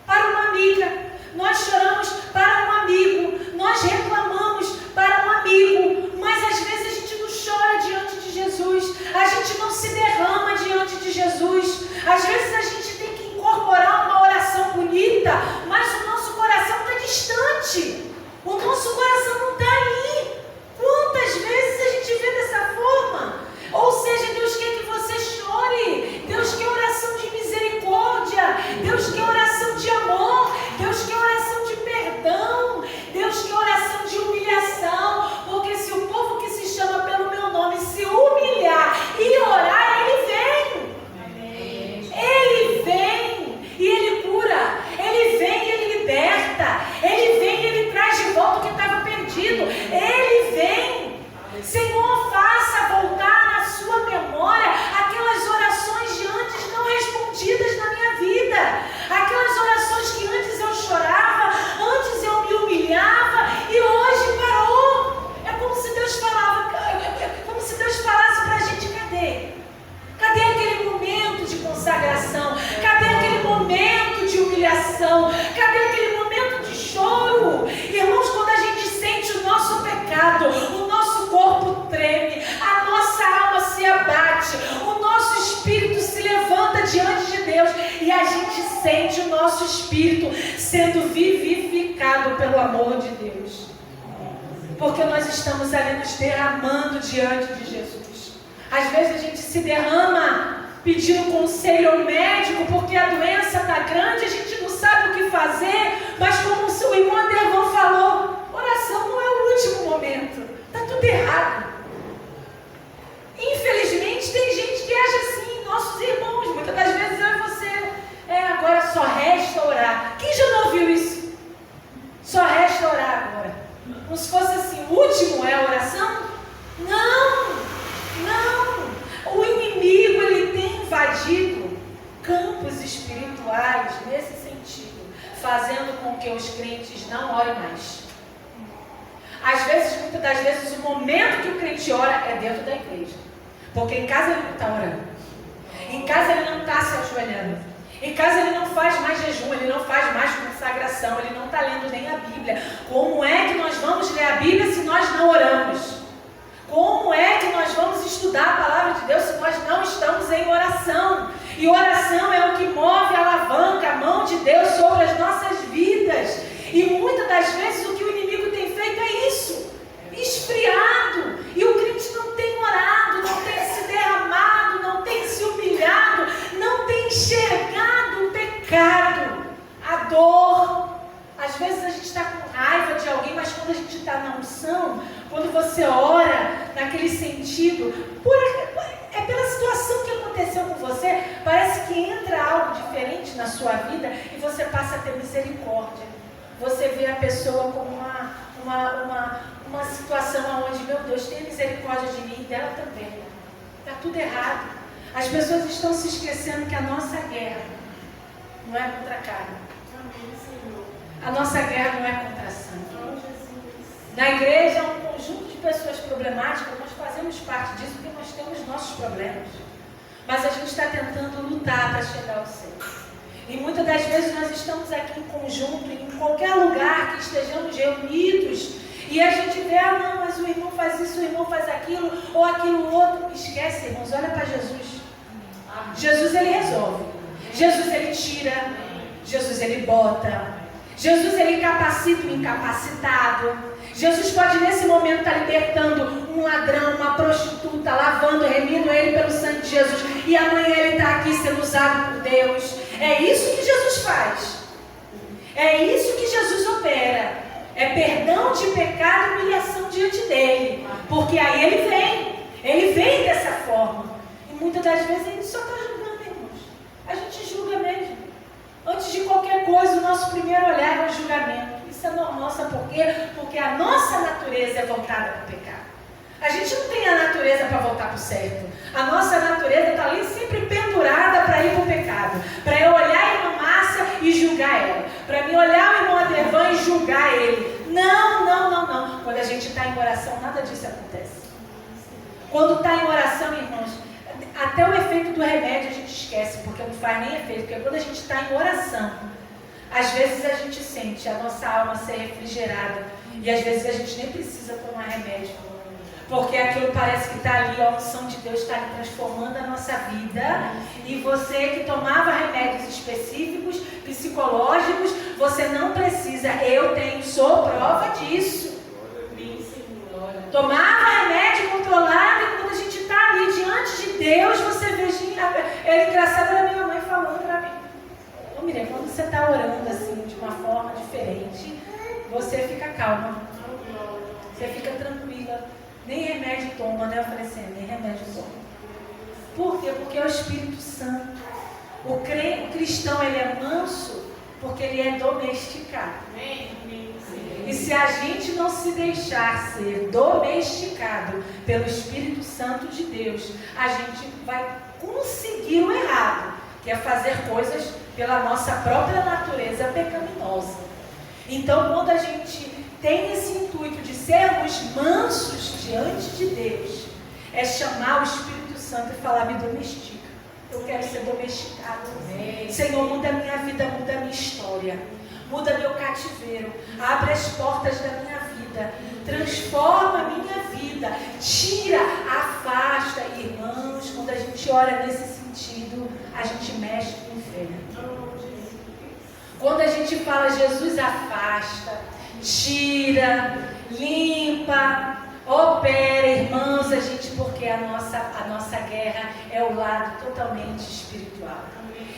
para uma amiga, nós choramos para um amigo, nós reclamamos para um amigo, mas às vezes a gente não chora diante de Jesus, a gente não se derrama diante de Jesus. Às vezes a gente tem que incorporar uma oração bonita, mas o nosso coração está distante, o nosso coração não está ali. Quantas vezes a gente vê dessa forma? Ou seja, Deus quer que você chore, Deus quer oração de misericórdia, Deus quer oração de amor, Deus quer oração de perdão, Deus quer oração de humilhação, porque se o povo que se chama pelo meu nome se humilhar e orar, Ele vem. Amém. Ele vem e Ele cura, Ele vem e Ele liberta, Ele vem e Ele traz de volta o que estava perdido, Ele vem. Senhor, faça voltar na sua memória aquelas orações de antes não respondidas na minha vida, aquelas orações que antes eu chorava, antes eu me humilhava e hoje parou. É como se Deus falasse para a gente: cadê aquele momento de consagração, cadê aquele momento de humilhação, cadê aquele momento de choro? Irmãos, quando a gente sente o nosso pecado, o nosso corpo treme, a nossa alma se abate, o nosso espírito se levanta diante de Deus e a gente sente o nosso espírito sendo vivificado pelo amor de Deus, porque nós estamos ali nos derramando diante de Jesus. Às vezes a gente se derrama pedindo conselho ao médico porque a doença está grande, a gente não sabe o que fazer, mas como o irmão Andervan falou, oração não é o último momento, está tudo errado. Infelizmente tem gente que age assim, nossos irmãos, muitas das vezes eu e você, agora só resta orar. Quem já não ouviu isso? Só resta orar agora. Como se fosse assim, o último é a oração? Não. O inimigo, ele tem invadido campos espirituais nesse sentido, fazendo com que os crentes não orem mais. Às vezes, muitas das vezes, o momento que o crente ora é dentro da igreja, porque em casa ele não está orando, em casa ele não está se ajoelhando, em casa ele não faz mais jejum, ele não faz mais consagração, ele não está lendo nem a Bíblia. Como é que nós vamos ler a Bíblia se nós não oramos? Como é que nós vamos estudar a palavra de Deus se nós não estamos em oração? E oração é o que move, alavanca a mão de Deus sobre as nossas vidas. E muitas das vezes o que o inimigo tem feito é isso, esfriado. E o crente não tem orado, não tem se derramado, não tem se humilhado, não tem enxergado o pecado, a dor. Às vezes a gente está com raiva de alguém, mas quando a gente está na unção, quando você ora naquele sentido, é pela situação que aconteceu com você, parece que que entra algo diferente na sua vida e você passa a ter misericórdia. Você vê a pessoa como uma situação onde, meu Deus, tenha misericórdia de mim e dela também. Está tudo errado. As pessoas estão se esquecendo que a nossa guerra não é contra a carne. A nossa guerra não é contra a sangue. Na igreja, um conjunto de pessoas problemáticas, nós fazemos parte disso porque nós temos nossos problemas. Mas a gente está tentando lutar para chegar ao céu. E muitas das vezes nós estamos aqui em conjunto, em qualquer lugar que estejamos reunidos, e a gente vê, não, mas o irmão faz isso, o irmão faz aquilo, ou aquilo outro. Esquece, irmãos, olha para Jesus. Jesus, ele resolve. Jesus, ele tira. Jesus, ele bota. Jesus, ele capacita o incapacitado. Jesus pode nesse momento estar libertando um ladrão, uma prostituta, lavando, remindo ele pelo sangue de Jesus. E amanhã ele está aqui sendo usado por Deus. É isso que Jesus faz. É isso que Jesus opera. É perdão de pecado e humilhação diante dele. Porque aí ele vem. Ele vem dessa forma. E muitas das vezes ele só está julgando, irmãos. A gente julga mesmo. Antes de qualquer coisa, o nosso primeiro olhar é o julgamento. Isso é normal, sabe por quê? Porque a nossa natureza é voltada para o pecado. A gente não tem a natureza para voltar para o certo. A nossa natureza está ali sempre pendurada para ir para o pecado. Para eu olhar a irmã Márcia e julgar ela. Para mim olhar o irmão Adevan e julgar ele. Não, não, não, não. Quando a gente está em oração, nada disso acontece. Quando está em oração, irmãos, até o efeito do remédio a gente esquece, porque não faz nem efeito. Porque quando a gente está em oração, às vezes a gente sente a nossa alma ser refrigerada. E às vezes a gente nem precisa tomar remédio. Porque aquilo parece que está ali, a unção de Deus está ali transformando a nossa vida. E você que tomava remédios específicos, psicológicos, você não precisa. Sou prova disso. Tomava remédio controlado e quando a gente está ali diante de Deus, você vê. É engraçado, era minha mãe falando para mim. Ô Miriam, quando você está orando assim, de uma forma diferente, você fica calma. Você fica tranquila. Nem remédio toma, né? Eu falei assim, nem remédio toma. Por quê? Porque é o Espírito Santo. O cristão, ele é manso porque ele é domesticado. E se a gente não se deixar ser domesticado pelo Espírito Santo de Deus, a gente vai conseguir o errado, que é fazer coisas pela nossa própria natureza pecaminosa. Então, quando a gente tem esse intuito de sermos mansos diante de Deus, é chamar o Espírito Santo e falar, me domestica. Eu quero ser domesticado. Senhor, muda a minha vida, muda a minha história. Muda meu cativeiro. Abre as portas da minha vida. Transforma a minha vida. Tira, afasta. Irmãos, quando a gente ora nesse sentido, a gente mexe com o inferno. Quando a gente fala, Jesus afasta, tira, limpa, opera, irmãos, porque a nossa guerra é o lado totalmente espiritual.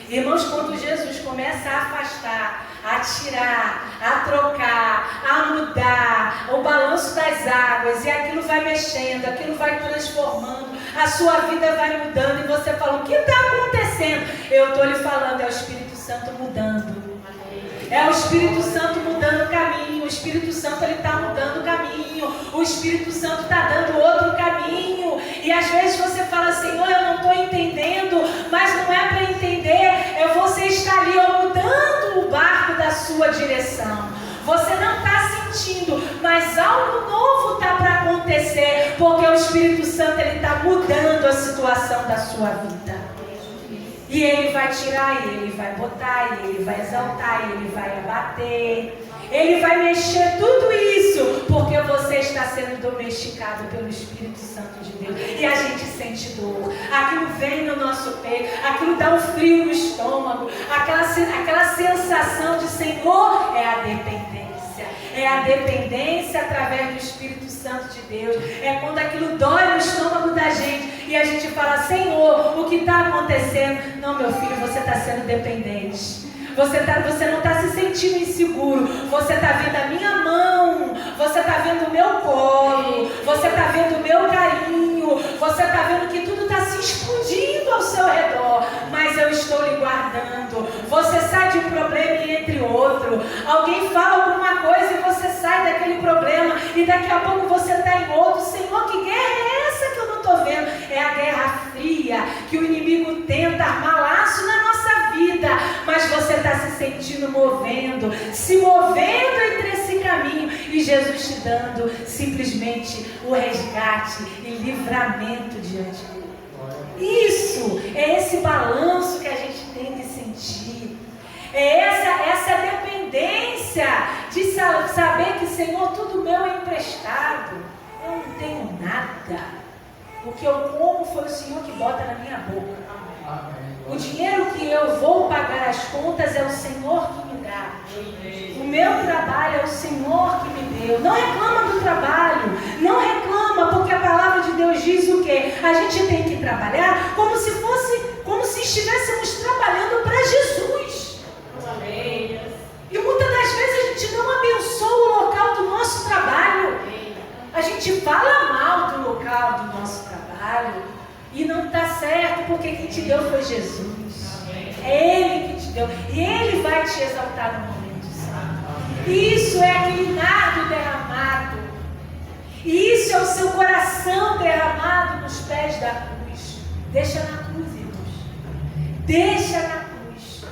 Irmãos, quando Jesus começa a afastar, a tirar, a trocar, a mudar, o balanço das águas, e aquilo vai mexendo, aquilo vai transformando, a sua vida vai mudando, e você fala, o que está acontecendo? Eu estou lhe falando, é o Espírito Santo mudando. É o Espírito Santo mudando o caminho. O Espírito Santo está mudando o caminho. O Espírito Santo está dando outro caminho. E às vezes você fala, Senhor, eu não estou entendendo. Mas não é para entender. Você está ali mudando o barco da sua direção. Você não está sentindo, mas algo novo está para acontecer. Porque o Espírito Santo está mudando a situação da sua vida. E ele vai tirar, ele vai botar, ele vai exaltar, ele vai abater, ele vai mexer tudo isso, porque você está sendo domesticado pelo Espírito Santo de Deus. E a gente sente dor, aquilo vem no nosso peito, aquilo dá um frio no estômago, aquela sensação de Senhor, é a dependência. É a dependência através do Espírito Santo de Deus. É quando aquilo dói no estômago da gente e a gente fala, Senhor, o que está acontecendo? Não, meu filho, você está sendo dependente. Você não está se sentindo inseguro. Você está vendo a minha mão. Você está vendo o meu colo. Você está vendo o meu carinho. Você está vendo que tudo está se explodindo ao seu redor. Mas eu estou lhe nadando. Você sai de um problema e entre outro. Alguém fala alguma coisa e você sai daquele problema e daqui a pouco você está em outro. Senhor, que guerra é essa que eu não estou vendo? É a guerra fria que o inimigo tenta armar laço na nossa vida, mas você está se sentindo movendo, se movendo entre esse caminho e Jesus te dando simplesmente o resgate e livramento diante dele. Isso é esse balanço que a gente tem que sentir. É essa dependência de saber que, Senhor, tudo meu é emprestado. Eu não tenho nada. O que eu como foi o Senhor que bota na minha boca. O dinheiro que eu vou pagar as contas é o Senhor que me dá. O meu trabalho é o Senhor que me deu. Não reclama do trabalho. Não reclama, porque a palavra de Deus diz o quê? A gente tem que trabalhar como se estivéssemos trabalhando para Jesus. E muitas das vezes a gente não abençoa o local do nosso trabalho. A gente fala mal do local do nosso trabalho e não está certo, porque quem te deu foi Jesus. É Ele que te deu e Ele vai te exaltar no momento certo. Isso é aquele nardo derramado. E isso é o seu coração derramado nos pés da cruz. Deixa na cruz, irmãos. Deixa na cruz.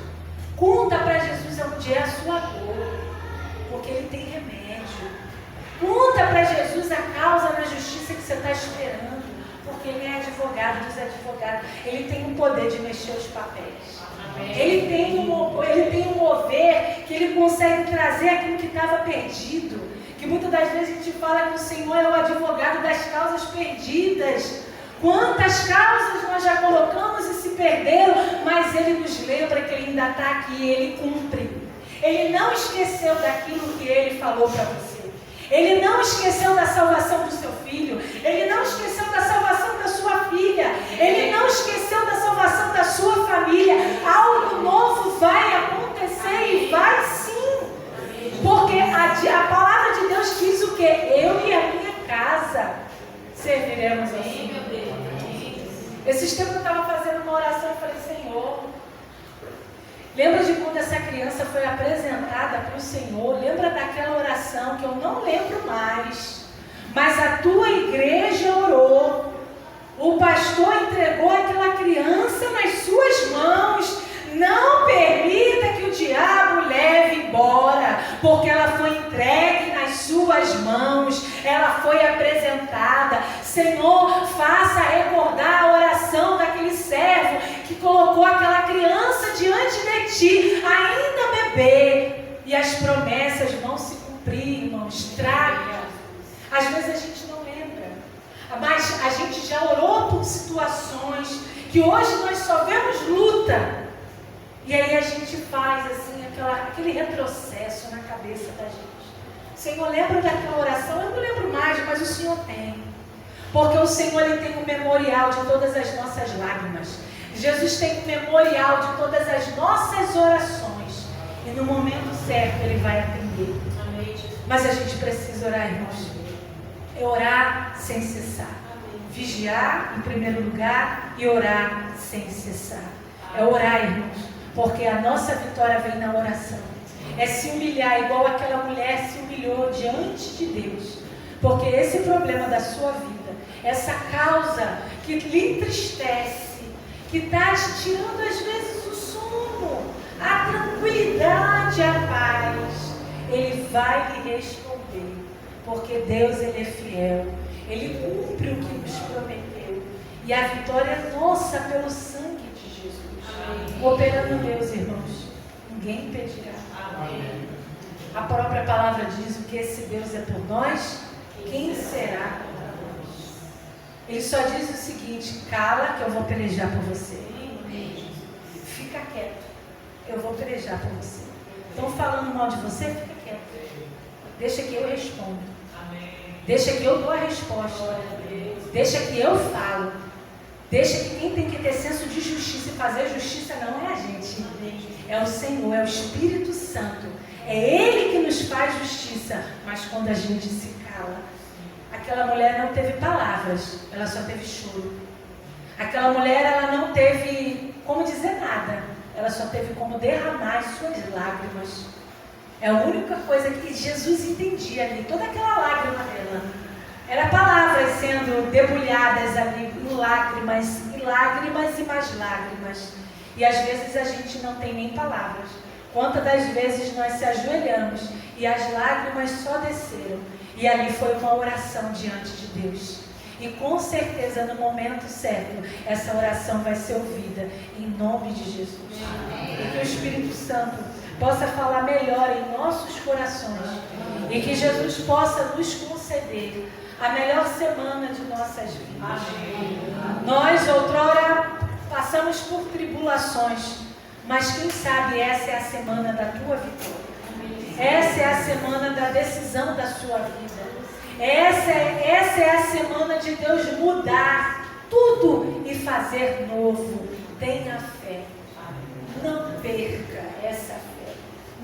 Conta para Jesus onde é a sua dor, porque Ele tem remédio. Conta para Jesus a causa na justiça que você está esperando, porque Ele é advogado dos advogados. Ele tem o poder de mexer os papéis. Ele tem um mover que Ele consegue trazer aquilo que estava perdido. Que muitas das vezes a gente fala que o Senhor é o advogado das causas perdidas. Quantas causas nós já colocamos e se perderam, mas Ele nos lembra que Ele ainda está aqui e Ele cumpre. Ele não esqueceu daquilo que Ele falou para você. Ele não esqueceu da salvação do seu filho. Ele não esqueceu da salvação da sua filha. Ele não esqueceu da salvação da sua família. Algo novo vai acontecer e vai sim. Porque a palavra de Deus diz o quê? Eu e a minha casa serviremos ao Senhor. Esses tempos eu estava fazendo uma oração e falei, Senhor, lembra de quando essa criança foi apresentada para o Senhor? Lembra daquela oração que eu não lembro mais, mas a tua igreja orou. O pastor entregou aquela criança nas suas mãos. Não permita que o diabo leve embora, porque ela foi entregue nas suas mãos, ela foi apresentada. Senhor, faça recordar a oração daquele servo que colocou aquela criança diante de ti, ainda bebê, e as promessas vão se cumprir, irmãos. Traga. Às vezes a gente não lembra, mas a gente já orou por situações que hoje nós só vemos luta. E aí a gente faz assim, aquele retrocesso na cabeça da gente. Senhor, lembra daquela oração? Eu não lembro mais, mas o Senhor tem. Porque o Senhor, Ele tem um memorial de todas as nossas lágrimas. Jesus tem um memorial de todas as nossas orações. E no momento certo Ele vai atender. Mas a gente precisa orar, irmãos. É orar sem cessar. Vigiar em primeiro lugar e orar sem cessar. É orar, irmãos. Porque a nossa vitória vem na oração. É se humilhar, igual aquela mulher se humilhou diante de Deus. Porque esse problema da sua vida, essa causa que lhe entristece, que está te tirando às vezes o sono, a tranquilidade, a paz, Ele vai lhe responder. Porque Deus, Ele é fiel. Ele cumpre o que nos prometeu. E a vitória é nossa pelo sangue de Jesus. Operando Deus, irmãos, ninguém impedirá. Amém. A própria palavra diz o que esse Deus é por nós, quem será contra nós? Ele só diz o seguinte: cala que eu vou pelejar por você. Fica quieto, eu vou pelejar por você. Estão falando mal de você? Fica quieto. Deixa que eu respondo. Deixa que eu dou a resposta. Deixa que eu falo. Deixa que quem tem que ter senso de justiça e fazer justiça não é a gente. É o Senhor, é o Espírito Santo. É Ele que nos faz justiça. Mas quando a gente se cala, aquela mulher não teve palavras, ela só teve choro. Aquela mulher, ela não teve como dizer nada. ela só teve como derramar as suas lágrimas. É a única coisa que Jesus entendia ali, toda aquela lágrima dela. Era palavras sendo debulhadas ali, em lágrimas, e lágrimas e mais lágrimas. E às vezes a gente não tem nem palavras. Quantas das vezes nós se ajoelhamos e as lágrimas só desceram. E ali foi uma oração diante de Deus. E com certeza no momento certo, essa oração vai ser ouvida em nome de Jesus. E que o Espírito Santo possa falar melhor em nossos corações. E que Jesus possa nos conceder a melhor semana de nossas vidas. Nós, outrora, passamos por tribulações, mas quem sabe essa é a semana da tua vitória. Essa é a semana da decisão da sua vida. Essa é a semana de Deus mudar tudo e fazer novo. Tenha fé. Não perca essa fé.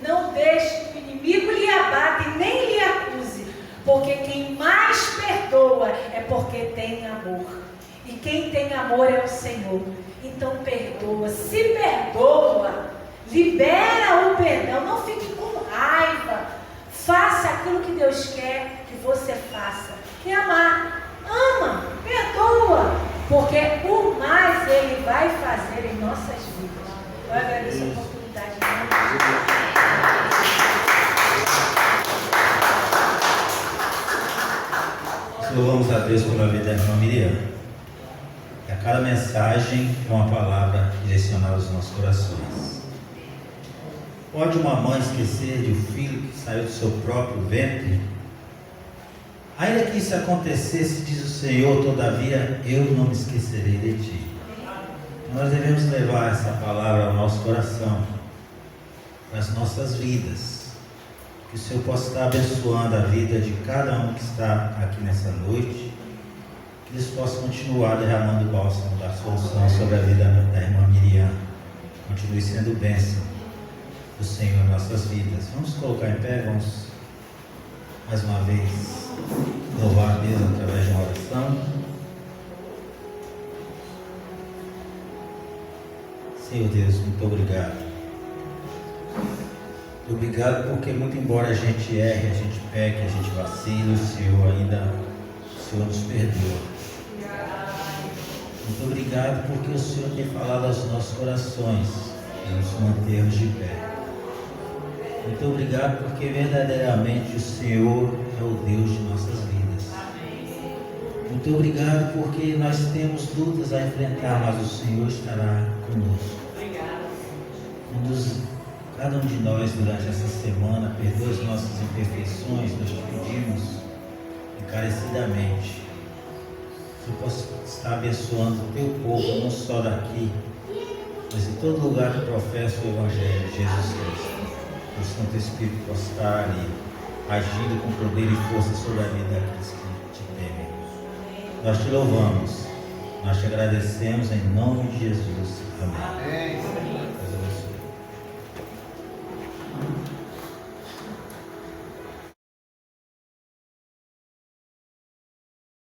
Não deixe que o inimigo lhe abata e nem lhe acuse. Porque quem mais perdoa é porque tem amor. E quem tem amor é o Senhor. Então perdoa. Se perdoa, libera o perdão. Não fique com raiva. Faça aquilo que Deus quer que você faça. Que amar. Ama. Perdoa. Porque o mais Ele vai fazer em nossas vidas. Eu agradeço a oportunidade. Louvamos a Deus pela vida da irmã Miriam. E a cada mensagem é uma palavra direcionada aos nossos corações. Pode uma mãe esquecer de um filho que saiu do seu próprio ventre? Ainda que isso acontecesse, diz o Senhor, todavia eu não me esquecerei de ti. Nós devemos levar essa palavra ao nosso coração, nas nossas vidas. Que o Senhor possa estar abençoando a vida de cada um que está aqui nessa noite. Que Deus possa continuar derramando o bálsamo da solução sobre a vida da irmã Miriam. Continue sendo bênção do Senhor em nossas vidas. Vamos colocar em pé, vamos mais uma vez louvar a Deus através de uma oração. Senhor Deus, muito obrigado. Obrigado porque muito embora a gente erre, a gente peque, a gente vacile, o Senhor nos perdoa. Muito obrigado porque o Senhor tem falado aos nossos corações e nos mantermos de pé. Muito obrigado porque verdadeiramente o Senhor é o Deus de nossas vidas. Muito obrigado porque nós temos lutas a enfrentar, mas o Senhor estará conosco. Cada um de nós durante essa semana, perdoa as nossas imperfeições, nós te pedimos encarecidamente. Que eu possa estar abençoando o teu povo, não só daqui, mas em todo lugar que professa o Evangelho de Jesus Cristo. Que o Santo Espírito possa estar ali, agindo com poder e força sobre a vida daqueles que te temem. Nós te louvamos, nós te agradecemos em nome de Jesus. Amém. Deus abençoe.